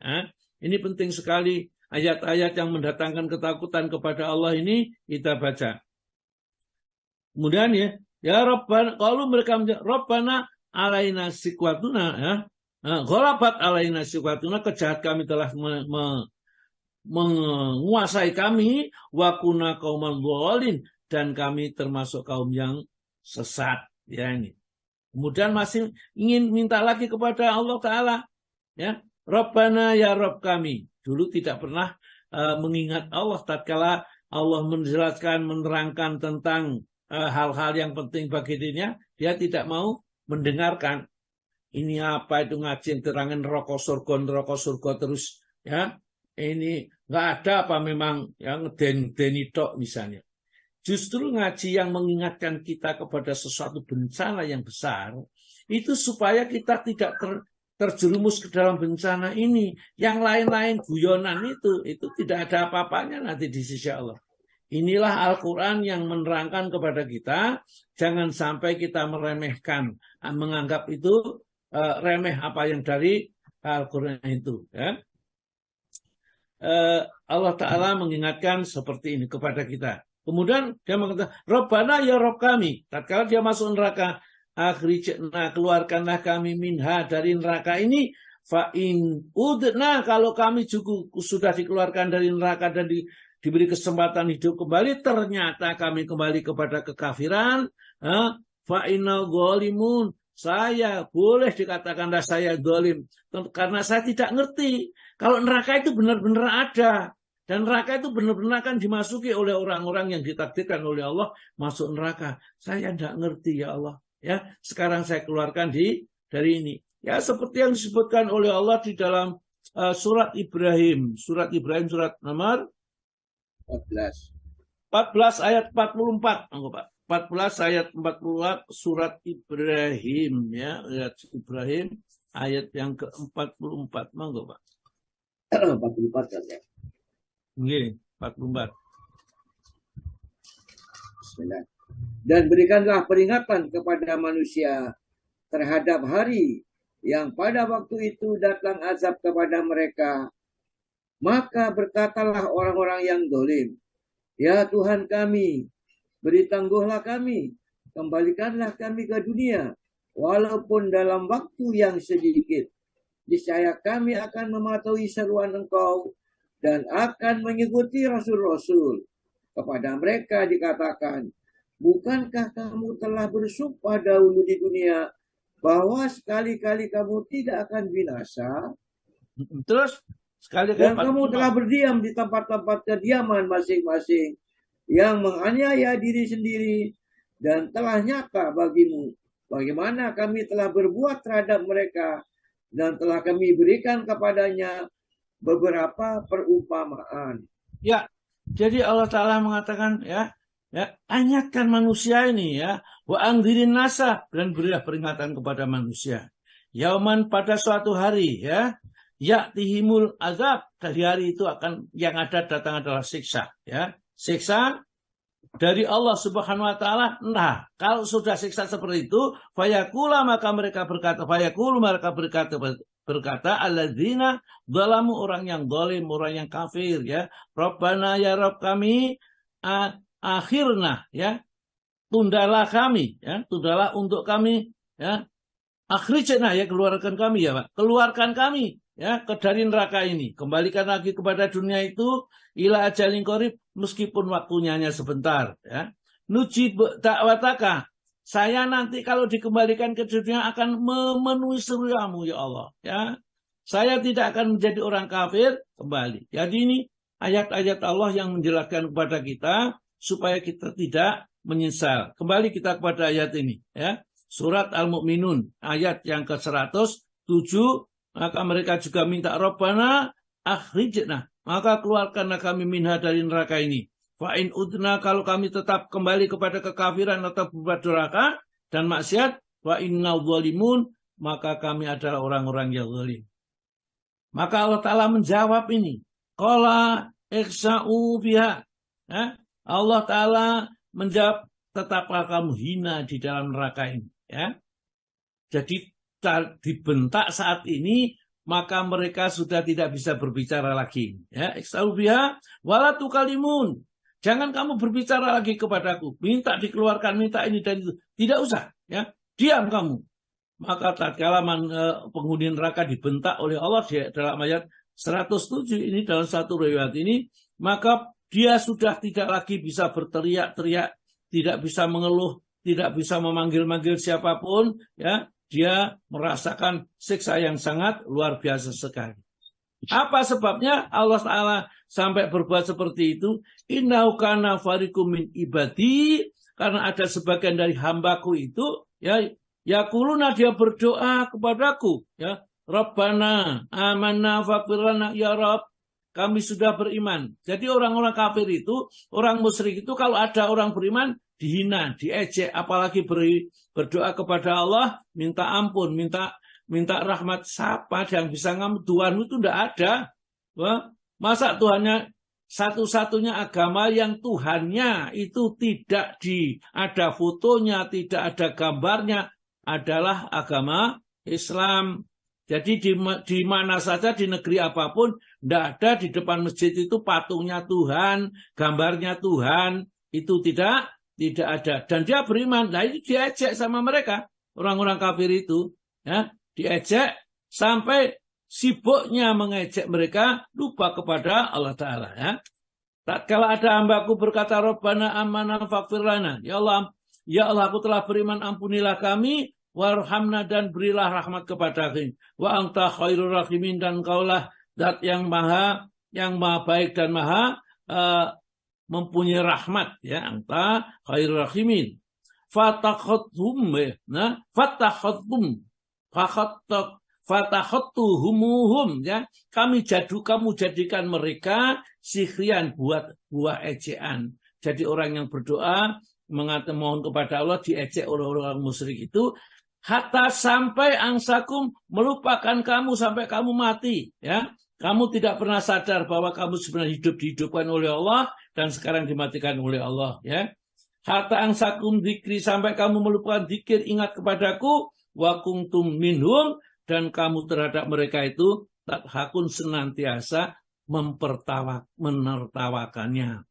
Ini penting sekali, ayat-ayat yang mendatangkan ketakutan kepada Allah ini kita baca. Kemudian ya Rabbana, kalau mereka menjawab Rabbana alaina sikwatuna, ya, ghalabat alaina sikwatuna, kejahat kami telah menguasai kami, wa kunna qauman dhalin, dan kami termasuk kaum yang sesat. Ya, ini. Kemudian masih ingin minta lagi kepada Allah Ta'ala, ya, Rabbana ya Rabb kami. Dulu tidak pernah mengingat Allah tatkala Allah menjelaskan, menerangkan tentang hal-hal yang penting bagi dirinya, dia tidak mau mendengarkan. Ini apa itu ngaji terangin neraka surga terus, ya. Ini nggak ada apa memang yang ngeden-ngedeni tok misalnya. Justru ngaji yang mengingatkan kita kepada sesuatu bencana yang besar, itu supaya kita tidak terjerumus ke dalam bencana ini. Yang lain-lain guyonan itu tidak ada apa-apanya nanti di sisi Allah. Inilah Al-Quran yang menerangkan kepada kita, jangan sampai kita meremehkan, menganggap itu remeh apa yang dari Al-Quran itu. Ya. Allah Ta'ala mengingatkan seperti ini kepada kita. Kemudian dia mengatakan, Rabbana ya Rabb kami. Tatkala dia masuk neraka, akhrijna, keluarkanlah kami minha, dari neraka ini. Fa'in udna, kalau kami juga sudah dikeluarkan dari neraka dan diberi kesempatan hidup kembali, ternyata kami kembali kepada kekafiran, fa'inal zalimun, saya boleh dikatakanlah saya zalim, karena saya tidak ngerti kalau neraka itu benar-benar ada, dan neraka itu benar-benar akan dimasuki oleh orang-orang yang ditakdirkan oleh Allah masuk neraka. Saya tidak ngerti ya Allah, ya, sekarang saya keluarkan dari ini, ya, seperti yang disebutkan oleh Allah di dalam surat Ibrahim surat nomor 14 ayat 44, Pak. 14 ayat 44 surat Ibrahim, ya, ayat Ibrahim ayat yang ke-44, monggo Pak. 44 kan ya. Nggih, 44. Bismillah. Dan berikanlah peringatan kepada manusia terhadap hari yang pada waktu itu datang azab kepada mereka. Maka berkatalah orang-orang yang zalim, ya Tuhan kami, beri tangguhlah kami, kembalikanlah kami ke dunia, walaupun dalam waktu yang sedikit. Niscaya kami akan mematuhi seruan Engkau dan akan mengikuti rasul-rasul. Kepada mereka dikatakan, bukankah kamu telah bersumpah dahulu di dunia bahwa sekali-kali kamu tidak akan binasa? Terus dan kamu telah berdiam di tempat-tempat kediaman masing-masing yang menganiaya diri sendiri, dan telah nyata bagimu bagaimana kami telah berbuat terhadap mereka, dan telah kami berikan kepadanya beberapa perumpamaan. Ya, jadi Allah Ta'ala mengatakan, ya, ingatkan manusia ini, ya, wa angdirin nasa, dan berilah peringatan kepada manusia. Yauman, pada suatu hari, ya, ya'tihimul azab, dari hari itu akan yang ada datang adalah siksa, ya, siksa dari Allah Subhanahu wa taala. Nah, kalau sudah siksa seperti itu, fayaqula, maka mereka berkata, alladzina zalamu, orang yang zalim, orang yang kafir, ya, Rabbana ya Rabb kami, akhirna, ya, tundalah kami, ya, tundalah untuk kami, ya, akhrijna, ya, keluarkan kami, ya Pak, keluarkan kami, ya, dari neraka ini, kembalikan lagi kepada dunia itu, ila ajalin qarib, meskipun waktunya hanya sebentar, ya. Nujib da'wataka, saya nanti kalau dikembalikan ke dunia akan memenuhi seruamu ya Allah, ya. Saya tidak akan menjadi orang kafir kembali. Jadi ini ayat-ayat Allah yang menjelaskan kepada kita supaya kita tidak menyesal. Kembali kita kepada ayat ini, ya. Surat Al-Mu'minun ayat yang ke-107. Maka mereka juga minta, Rabbana akhrijna, maka keluarkanlah kami minha, dari neraka ini. Fa'in udna, kalau kami tetap kembali kepada kekafiran atau berbuat durhaka dan maksiat, wa inna zalimun, maka kami adalah orang-orang yang zalim. Maka Allah Ta'ala menjawab ini, qala iksa'u biha, ya? Allah Ta'ala menjawab, tetaplah kamu hina di dalam neraka ini, ya. Jadi dibentak saat ini, maka mereka sudah tidak bisa berbicara lagi. Ya, iksalubiha wala tukalimun. Jangan kamu berbicara lagi kepadaku. Minta dikeluarkan, minta ini dan itu. Tidak usah. Ya, diam kamu. Maka tatkala penghuni neraka dibentak oleh Allah dalam ayat 107 ini, dalam satu riwayat ini, maka dia sudah tidak lagi bisa berteriak-teriak, tidak bisa mengeluh, tidak bisa memanggil-manggil siapapun, ya. Dia merasakan siksa yang sangat luar biasa sekali. Apa sebabnya Allah Ta'ala sampai berbuat seperti itu? Innahu kana fariqum min ibadi, karena ada sebagian dari hambaku itu, ya, yaquluna, dia berdoa kepadaku, ya, Rabbana amanna faghfir lana ya Rabb, kami sudah beriman. Jadi orang-orang kafir itu, orang musyrik itu, kalau ada orang beriman dihina, diejek, apalagi berdoa kepada Allah, minta ampun, minta rahmat. Siapa yang bisa ngampun? Tuhan itu tidak ada. Wah, masa Tuhannya satu-satunya agama yang Tuhannya itu tidak ada fotonya, tidak ada gambarnya, adalah agama Islam. Jadi di mana saja, di negeri apapun, tidak ada di depan masjid itu patungnya Tuhan, gambarnya Tuhan, itu tidak ada. Dan dia beriman. Nah, itu diejek sama mereka, orang-orang kafir itu, ya, diejek sampai sibuknya mengejek mereka, lupa kepada Allah Ta'ala, ya. Tatkala ada hambaku berkata, Rabbana amanna faghfir lana, ya Allah aku telah beriman, ampunilah kami, warhamna, dan berilah rahmat kepada kami, wa anta khairur rahimin, dan kaulah zat yang maha baik dan maha mempunyai rahmat, ya, anta khairur rahimin. Fatakhathum, nah, fatakhattuhumuhum, ya, kamu jadikan mereka sihrian, buah ejaan. Jadi orang yang berdoa mohon kepada Allah diejek oleh orang musyrik itu, hatta sampai angsakum, melupakan kamu sampai kamu mati, ya. Kamu tidak pernah sadar bahwa kamu sebenarnya dihidupkan oleh Allah dan sekarang dimatikan oleh Allah, ya. Hatta angsakum dzikri, sampai kamu melupakan zikir, ingat kepadaku, wa kuntum minhum, dan kamu terhadap mereka itu tathakun, senantiasa menertawakannya.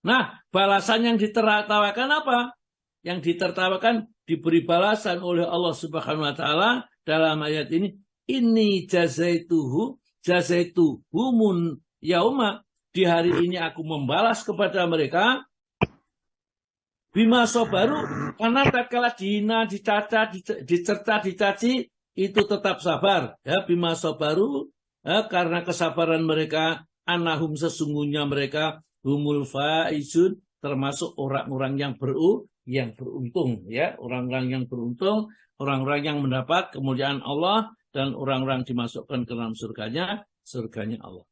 Nah, balasan yang ditertawakan apa? Yang ditertawakan diberi balasan oleh Allah Subhanahu wa Ta'ala dalam ayat ini. Inni jazaituhumun yauma, di hari ini aku membalas kepada mereka bima sabaru, karena tatkala dihina, dicaca, dicerca, dicaci, itu tetap sabar, ya. Bima sabaru, ya, karena kesabaran mereka, anahum, sesungguhnya mereka, humul faizun, termasuk orang-orang yang beruntung, ya. Orang-orang yang beruntung, orang-orang yang mendapat kemuliaan Allah, dan orang-orang dimasukkan ke dalam surganya Allah.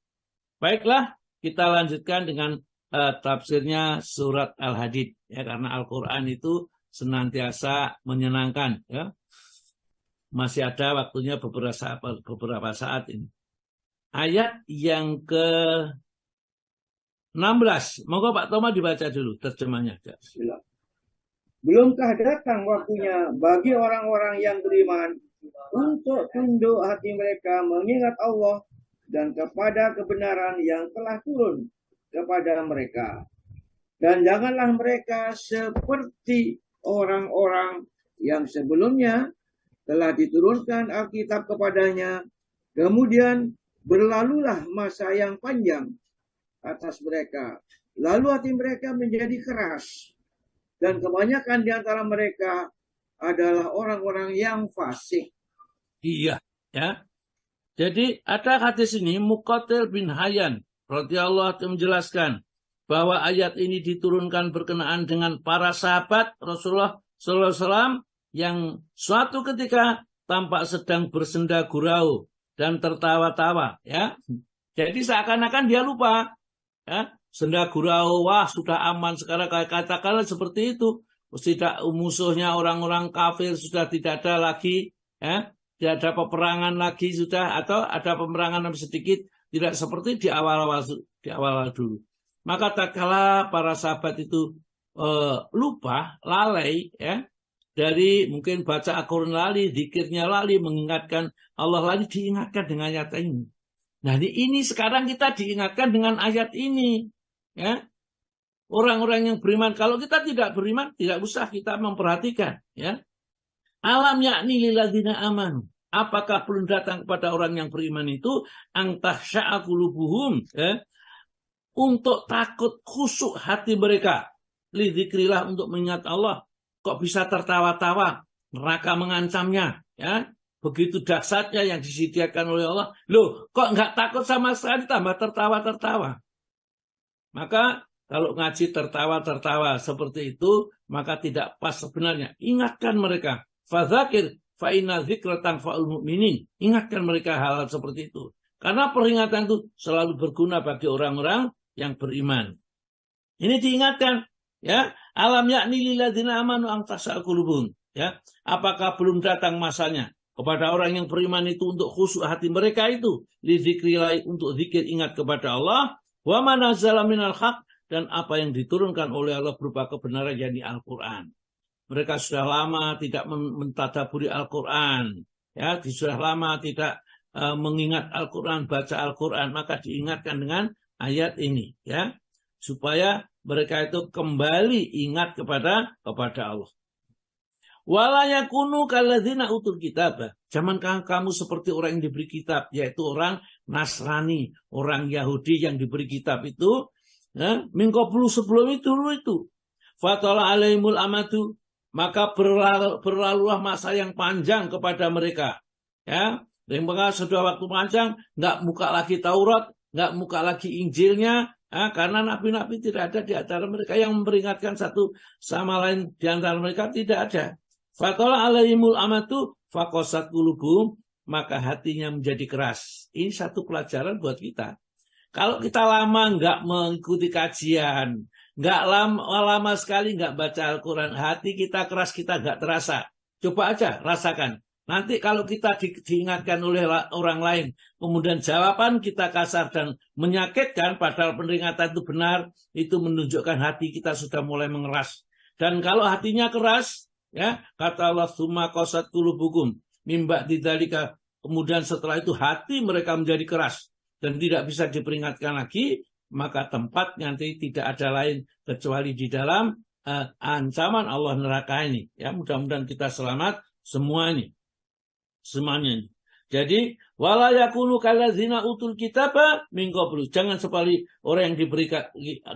Baiklah, kita lanjutkan dengan tafsirnya surat Al-Hadid, ya, karena Al-Quran itu senantiasa menyenangkan, ya. Masih ada waktunya beberapa saat ini. Ayat yang ke-16. Moga Pak Toma dibaca dulu terjemahnya. Belumkah datang waktunya bagi orang-orang yang beriman untuk tunduk hati mereka mengingat Allah dan kepada kebenaran yang telah turun kepada mereka. Dan janganlah mereka seperti orang-orang yang sebelumnya telah diturunkan Alkitab kepadanya, kemudian berlalulah masa yang panjang atas mereka, lalu hati mereka menjadi keras, dan kebanyakan di antara mereka adalah orang-orang yang fasik. Iya, ya. Jadi ada hadis ini, Muqatil bin Hayyan radhiyallahu anhu menjelaskan bahwa ayat ini diturunkan berkenaan dengan para sahabat Rasulullah sallallahu alaihi wasallam yang suatu ketika tampak sedang bersenda gurau dan tertawa-tawa, ya. Jadi seakan-akan dia lupa, ya, senda gurau, wah sudah aman sekarang, katakanlah seperti itu. Tidak, musuhnya orang-orang kafir sudah tidak ada lagi, ya. Tidak ada peperangan lagi sudah, atau ada peperangan sedikit, tidak seperti di awal-awal dulu. Maka tatkala para sahabat itu lupa, lalai, ya, dari mungkin baca Al-Quran lali, zikirnya lali, mengingatkan Allah lali, diingatkan dengan ayat ini. Nah ini sekarang kita diingatkan dengan ayat ini. Ya, orang-orang yang beriman, kalau kita tidak beriman, tidak usah kita memperhatikan. Ya, alam yakni lilladzina amanu. Apakah belum datang kepada orang yang beriman itu angtah sya'akulubuhum, ya, untuk takut khusyuk hati mereka, lidzikrillah, untuk mengingat Allah. Kok bisa tertawa-tawa? Neraka mengancamnya, ya. Begitu dahsyatnya yang disediakan oleh Allah. Loh, kok nggak takut sama sekali, tambah tertawa-tertawa? Maka kalau ngaji tertawa-tertawa seperti itu, maka tidak pas sebenarnya. Ingatkan mereka. Fadzakir fa inna dzikra tanfa'ul mu'minin. Ingatkan mereka hal-hal seperti itu. Karena peringatan itu selalu berguna bagi orang-orang yang beriman. Ini diingatkan. Ya, alam yakni lilladzina amanu ang tasal qulubun, ya. Apakah belum datang masanya kepada orang yang beriman itu untuk khusyuk hati mereka itu, lidzikrillah, untuk zikir ingat kepada Allah, wa ma nazzala minal haq, dan apa yang diturunkan oleh Allah berupa kebenaran, yakni Al-Qur'an. Mereka sudah lama tidak mentadaburi Al-Qur'an, ya, sudah lama tidak mengingat Al-Qur'an, baca Al-Qur'an, maka diingatkan dengan ayat ini, ya, supaya mereka itu kembali ingat kepada Allah. Wala yakunu kalladzina utul kitab. Jangan kamu seperti orang yang diberi kitab, yaitu orang Nasrani, orang Yahudi yang diberi kitab itu, ya, min qablu, sebelum itu. Fatala alaihimul amatu, maka berlalulah masa yang panjang kepada mereka. Ya, mereka sudah waktu panjang, nggak buka lagi Taurat, nggak buka lagi Injilnya. Karena nabi-nabi tidak ada di antara mereka yang memperingatkan satu sama lain di antara mereka, tidak ada. Fatola alaihimul amatu faqasat qulubuhum, maka hatinya menjadi keras. Ini satu pelajaran buat kita. Kalau kita lama nggak mengikuti kajian, nggak lama sekali nggak baca Al-Quran, hati kita keras, kita nggak terasa. Coba aja rasakan. Nanti kalau kita diingatkan oleh orang lain, kemudian jawaban kita kasar dan menyakitkan, padahal peringatan itu benar, itu menunjukkan hati kita sudah mulai mengeras. Dan kalau hatinya keras, ya, kata Allah, summa qasat qulubukum mim ba'di dzalika, kemudian setelah itu hati mereka menjadi keras dan tidak bisa diperingatkan lagi, maka tempat nanti tidak ada lain kecuali di dalam ancaman Allah, neraka ini. Ya, mudah-mudahan kita selamat semuanya. Jadi wala yakunu kalladzina utul kitaba min qablu, jangan seperti orang yang diberi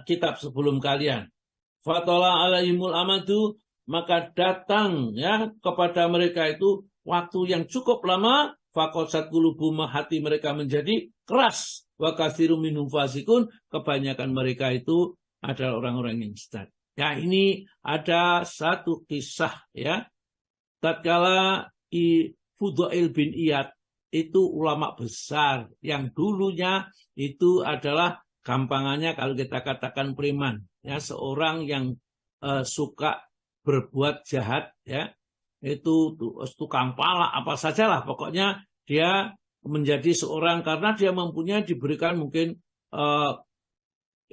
kitab sebelum kalian. Fatala alaihimul amadu, maka datang, ya, kepada mereka itu waktu yang cukup lama, faqasat qulubuhum, hati mereka menjadi keras, wa katsirum minhum fasikun, kebanyakan mereka itu adalah orang-orang yang sesat. Ya, ini ada satu kisah, ya, tatkala Fudail bin Iyad itu ulama besar yang dulunya itu adalah, gampangannya kalau kita katakan preman, ya, seorang yang suka berbuat jahat, ya, itu tukang pala apa sajalah, pokoknya dia menjadi seorang, karena dia mempunyai, diberikan mungkin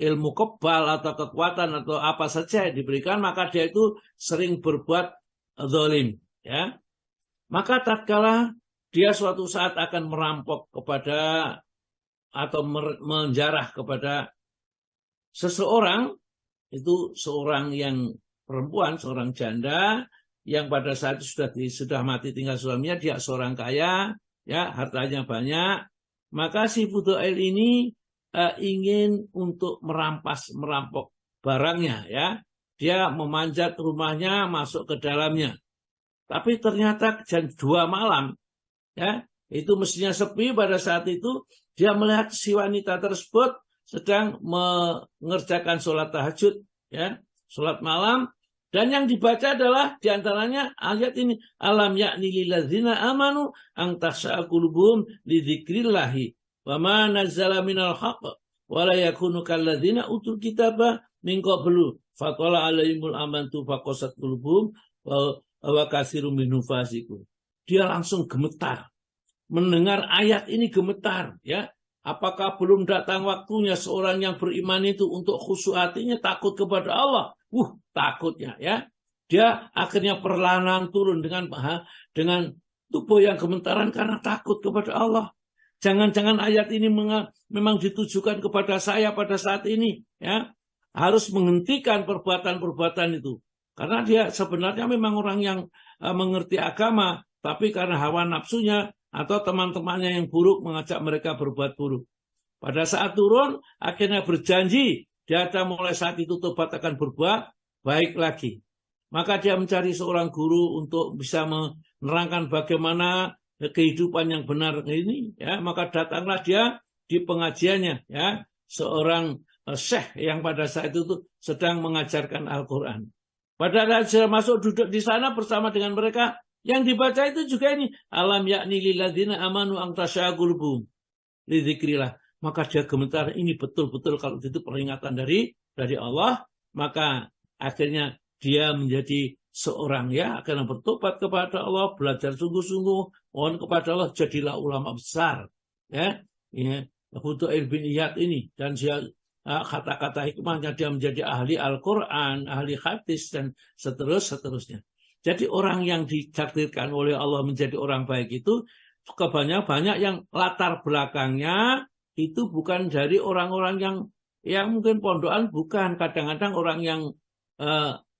ilmu kebal atau kekuatan atau apa saja diberikan, maka dia itu sering berbuat zalim, ya. Maka tatkala dia suatu saat akan merampok kepada atau menjarah kepada seseorang, itu seorang yang perempuan, seorang janda yang pada saat itu sudah mati tinggal suaminya, dia seorang kaya, ya, hartanya banyak. Maka si Fudail ini ingin untuk merampok barangnya, ya. Dia memanjat rumahnya, masuk ke dalamnya. Tapi ternyata jam 2 malam, ya, itu mestinya sepi pada saat itu, dia melihat si wanita tersebut sedang mengerjakan sholat tahajud, ya, sholat malam, dan yang dibaca adalah diantaranya ayat ini, alam yakni lilladzina amanu ang tas'a qulubuhum lidzikrillahi wa ma nazzala minal haqq wa la yakunu kalladzina utul kitaba min qablu faqala alaihimul amantu faqasat qulubuhum wa katsirum minhum fasikun. Dia langsung gemetar. Mendengar ayat ini gemetar, ya. Apakah belum datang waktunya seorang yang beriman itu untuk khusyuk hatinya, takut kepada Allah? Takutnya, ya. dia akhirnya perlahan turun dengan tubuh yang gemetaran karena takut kepada Allah. Jangan-jangan ayat ini memang ditujukan kepada saya pada saat ini, ya. Harus menghentikan perbuatan-perbuatan itu. Karena dia sebenarnya memang orang yang mengerti agama, tapi karena hawa nafsunya atau teman-temannya yang buruk mengajak mereka berbuat buruk. Pada saat turun, akhirnya berjanji, dia mulai saat itu tobat akan berbuat baik lagi. Maka dia mencari seorang guru untuk bisa menerangkan bagaimana kehidupan yang benar ini, ya. Maka datanglah dia di pengajiannya, ya, seorang syekh yang pada saat itu sedang mengajarkan Al-Quran. Pada saat dia masuk duduk di sana bersama dengan mereka, yang dibaca itu juga ini, alam yakni lilladzina amanu ang tasya'a qulubuhum li dzikrillah. Maka dia gemetar, ini betul-betul kalau itu peringatan dari Allah. Maka akhirnya dia menjadi seorang, ya, akan bertobat kepada Allah, belajar sungguh-sungguh, mohon kepada Allah, jadilah ulama besar, ya, Fudail bin Iyad ini, dan dia kata-kata hikmahnya dia menjadi ahli Al-Quran, ahli hadis, dan seterusnya. Jadi orang yang ditakdirkan oleh Allah menjadi orang baik itu banyak yang latar belakangnya itu bukan dari orang-orang yang mungkin pondokan, bukan. Kadang-kadang orang yang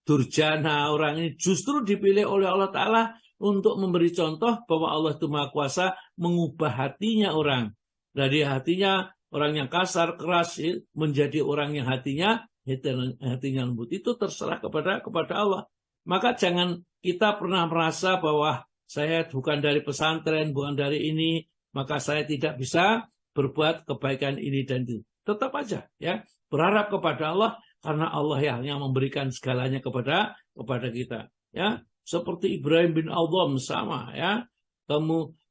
durjana, orang ini justru dipilih oleh Allah Ta'ala untuk memberi contoh bahwa Allah itu Maha Kuasa mengubah hatinya orang. Dari hatinya orang yang kasar, keras, menjadi orang yang hatinya lembut. Itu terserah kepada Allah. Maka jangan kita pernah merasa bahwa saya bukan dari pesantren, bukan dari ini, maka saya tidak bisa berbuat kebaikan ini dan itu. Tetap aja, ya, berharap kepada Allah, karena Allah yang memberikan segalanya kepada kita, ya. Seperti Ibrahim bin Adham sama, ya.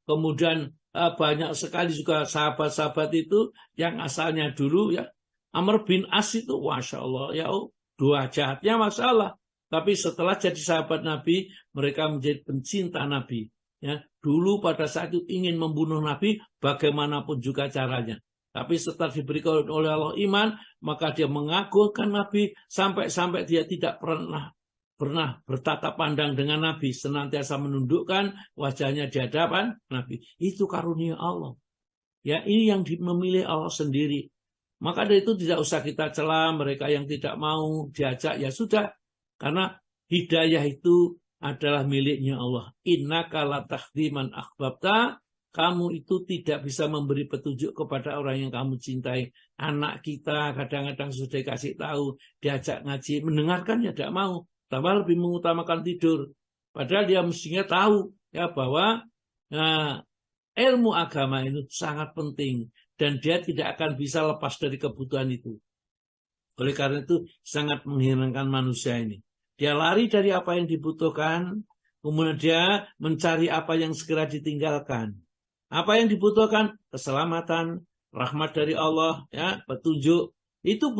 Kemudian banyak sekali juga sahabat-sahabat itu yang asalnya dulu, ya, Amr bin As itu, masya Allah, ya, dua jahatnya masalah. Tapi setelah jadi sahabat Nabi, mereka menjadi pencinta Nabi. Ya, dulu pada saat itu ingin membunuh Nabi, bagaimanapun juga caranya. Tapi setelah diberikan oleh Allah iman, maka dia mengagungkan Nabi sampai dia tidak pernah bertatap pandang dengan Nabi, senantiasa menundukkan wajahnya di hadapan Nabi. Itu karunia Allah. Ya, ini yang memilih Allah sendiri. Maka dari itu tidak usah kita cela mereka yang tidak mau diajak, ya sudah. Karena hidayah itu adalah miliknya Allah. Innaka la tahdi man ahbabta. Kamu itu tidak bisa memberi petunjuk kepada orang yang kamu cintai. Anak kita kadang-kadang sudah dikasih tahu, diajak ngaji, mendengarkannya tidak mau. Tambah lebih mengutamakan tidur. Padahal dia mestinya tahu, ya, bahwa ilmu agama itu sangat penting. Dan dia tidak akan bisa lepas dari kebutuhan itu. Oleh karena itu sangat menghilangkan manusia ini. Dia lari dari apa yang dibutuhkan, kemudian dia mencari apa yang segera ditinggalkan. Apa yang dibutuhkan? Keselamatan, rahmat dari Allah, ya, petunjuk. Itu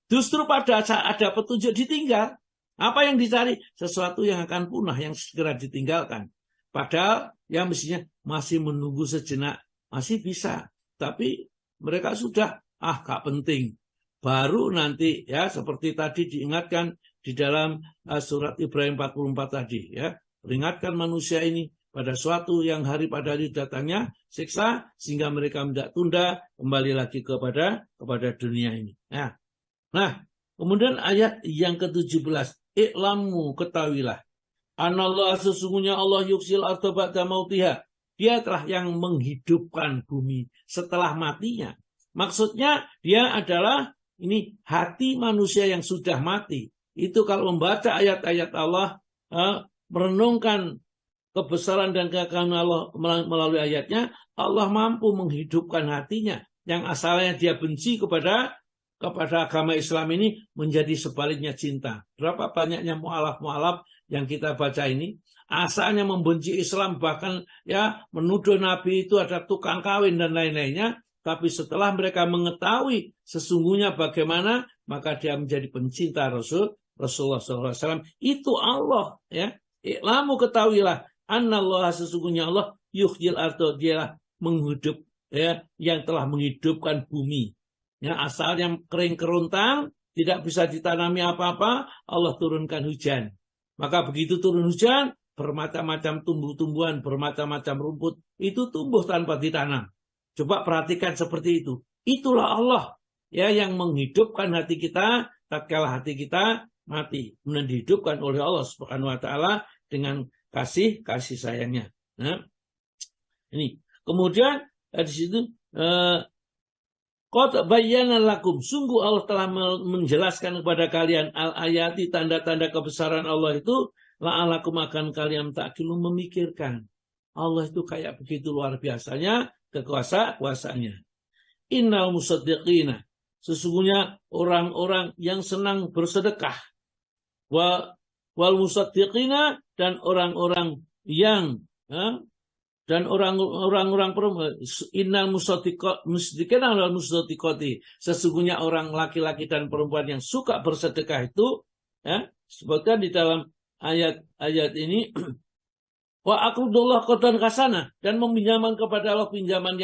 justru pada saat ada petunjuk ditinggal. Apa yang dicari? Sesuatu yang akan punah, yang segera ditinggalkan. Padahal yang mestinya masih menunggu sejenak, masih bisa. Tapi mereka sudah, gak penting. Baru nanti, ya, seperti tadi diingatkan di dalam surat Ibrahim 44 tadi, ya, peringatkan manusia ini pada suatu yang pada hari datangnya siksa, sehingga mereka tidak tunda kembali lagi kepada dunia ini. Nah, kemudian ayat yang ke-17, i'lamu, ketahuilah, anallah, sesungguhnya Allah yuksil arda ba'da mautiha, dia telah yang menghidupkan bumi setelah matinya. Maksudnya dia adalah ini hati manusia yang sudah mati. Itu kalau membaca ayat-ayat Allah, merenungkan kebesaran dan keagungan Allah melalui ayatnya, Allah mampu menghidupkan hatinya. Yang asalnya dia benci kepada agama Islam ini menjadi sebaliknya cinta. Berapa banyaknya mu'alaf yang kita baca ini, asalnya membenci Islam, bahkan, ya, menuduh Nabi itu ada tukang kawin dan lain-lainnya. Tapi setelah mereka mengetahui sesungguhnya bagaimana, maka dia menjadi pencinta Rasulullah SAW. Itu Allah, ya. I'lamu, ketahuilah, anallah, sesungguhnya Allah yuhyil ardo, dialah menghidup, ya, yang telah menghidupkan bumi. Ya, asalnya kering kerontang, tidak bisa ditanami apa-apa, Allah turunkan hujan. Maka begitu turun hujan, bermacam-macam tumbuh-tumbuhan, bermacam-macam rumput, itu tumbuh tanpa ditanam. Coba perhatikan seperti itu. Itulah Allah ya yang menghidupkan hati kita tatkala hati kita mati. Kemudian dihidupkan oleh Allah Subhanahu wa taala dengan kasih sayangnya. Nah, ini. Kemudian di situ qad bayyana lakum, sungguh Allah telah menjelaskan kepada kalian al-ayati, tanda-tanda kebesaran Allah itu, la'alakum akan kalian ta'qilun, memikirkan. Allah itu kayak begitu luar biasanya kekuasaannya. Innal musaddiqina, sesungguhnya orang-orang yang senang bersedekah, wal musaddiqina, dan orang-orang yang dan orang-orang perempuan, innal musaddiqina wal musaddiqati, sesungguhnya orang laki-laki dan perempuan yang suka bersedekah itu, ya, sebutkan di dalam ayat ini, wa aqrudullah qardan hasana, dan meminjamkan kepada Allah pinjaman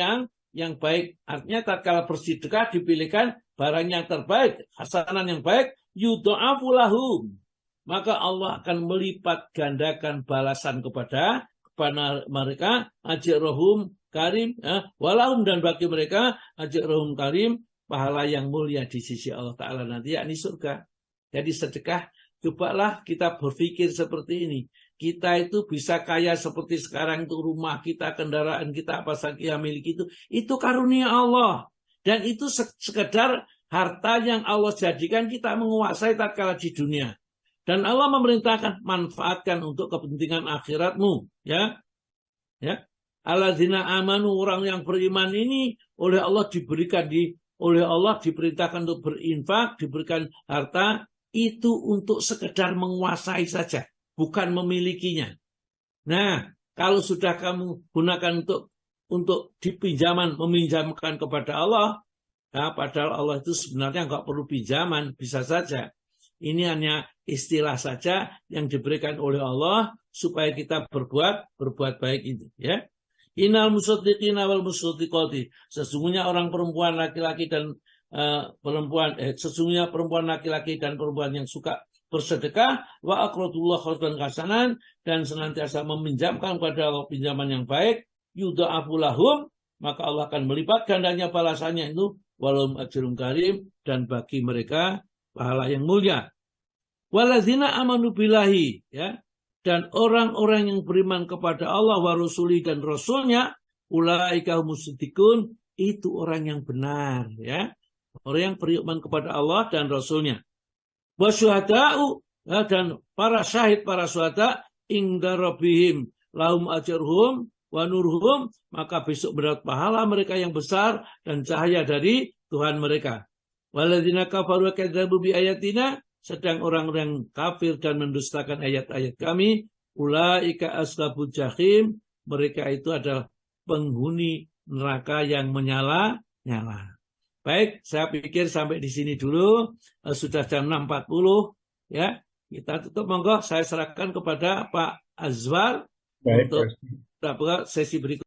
yang baik. Artinya tatkala bersedekah dipilihkan barang yang terbaik, hasanan yang baik, yudha'afu lahum, maka Allah akan melipat gandakan balasan kepada mereka, ajrohum karim, walahum, dan bagi mereka ajrohum karim, pahala yang mulia di sisi Allah Ta'ala nanti, yakni surga. Jadi sedekah, cobalah kita berpikir seperti ini. Kita itu bisa kaya seperti sekarang, itu rumah kita, kendaraan kita, apa saja yang miliki itu karunia Allah. Dan itu sekedar harta yang Allah jadikan kita menguasai tatkala di dunia. Dan Allah memerintahkan, manfaatkan untuk kepentingan akhiratmu. Ya. Alladzina amanu, orang yang beriman ini oleh Allah oleh Allah diperintahkan untuk berinfak, diberikan harta, itu untuk sekedar menguasai saja, bukan memilikinya. Nah, kalau sudah kamu gunakan untuk meminjamkan kepada Allah, nah, padahal Allah itu sebenarnya nggak perlu pinjaman, bisa saja. Ini hanya istilah saja yang diberikan oleh Allah supaya kita berbuat baik itu, ya. Innal musaddiqina wal musaddiqati, sesungguhnya orang perempuan laki-laki dan sesungguhnya perempuan laki-laki dan perempuan yang suka bersedekah, wa aqradullah qardan hasanan, dan senantiasa meminjamkan kepada Allah pinjaman yang baik, yudha'afu lahum, maka Allah akan melipat gandanya balasannya itu, walahum ajrun karim, dan bagi mereka pahala yang mulia. Waladzina amanu billahi, ya, dan orang-orang yang beriman kepada Allah wa rasuli, dan rasulnya, ulaika humus siddiqun, itu orang yang benar, ya, orang yang beriman kepada Allah dan rasulnya. Wasyuhada'u, ya, dan para syahid, para syuhada, inda rabbihim lahum ajruhum wa nurhum, maka besok berat pahala mereka yang besar dan cahaya dari Tuhan mereka. Waladzina kafaru wa kadzdzabu bi ayatina, sedang orang-orang kafir dan mendustakan ayat-ayat kami, ulaika ashabul jahim, mereka itu adalah penghuni neraka yang menyala-nyala. Baik, saya pikir sampai di sini dulu. Sudah jam 6.40, ya. Kita tutup, monggo saya serahkan kepada Pak Azwar untuk sesi berikutnya.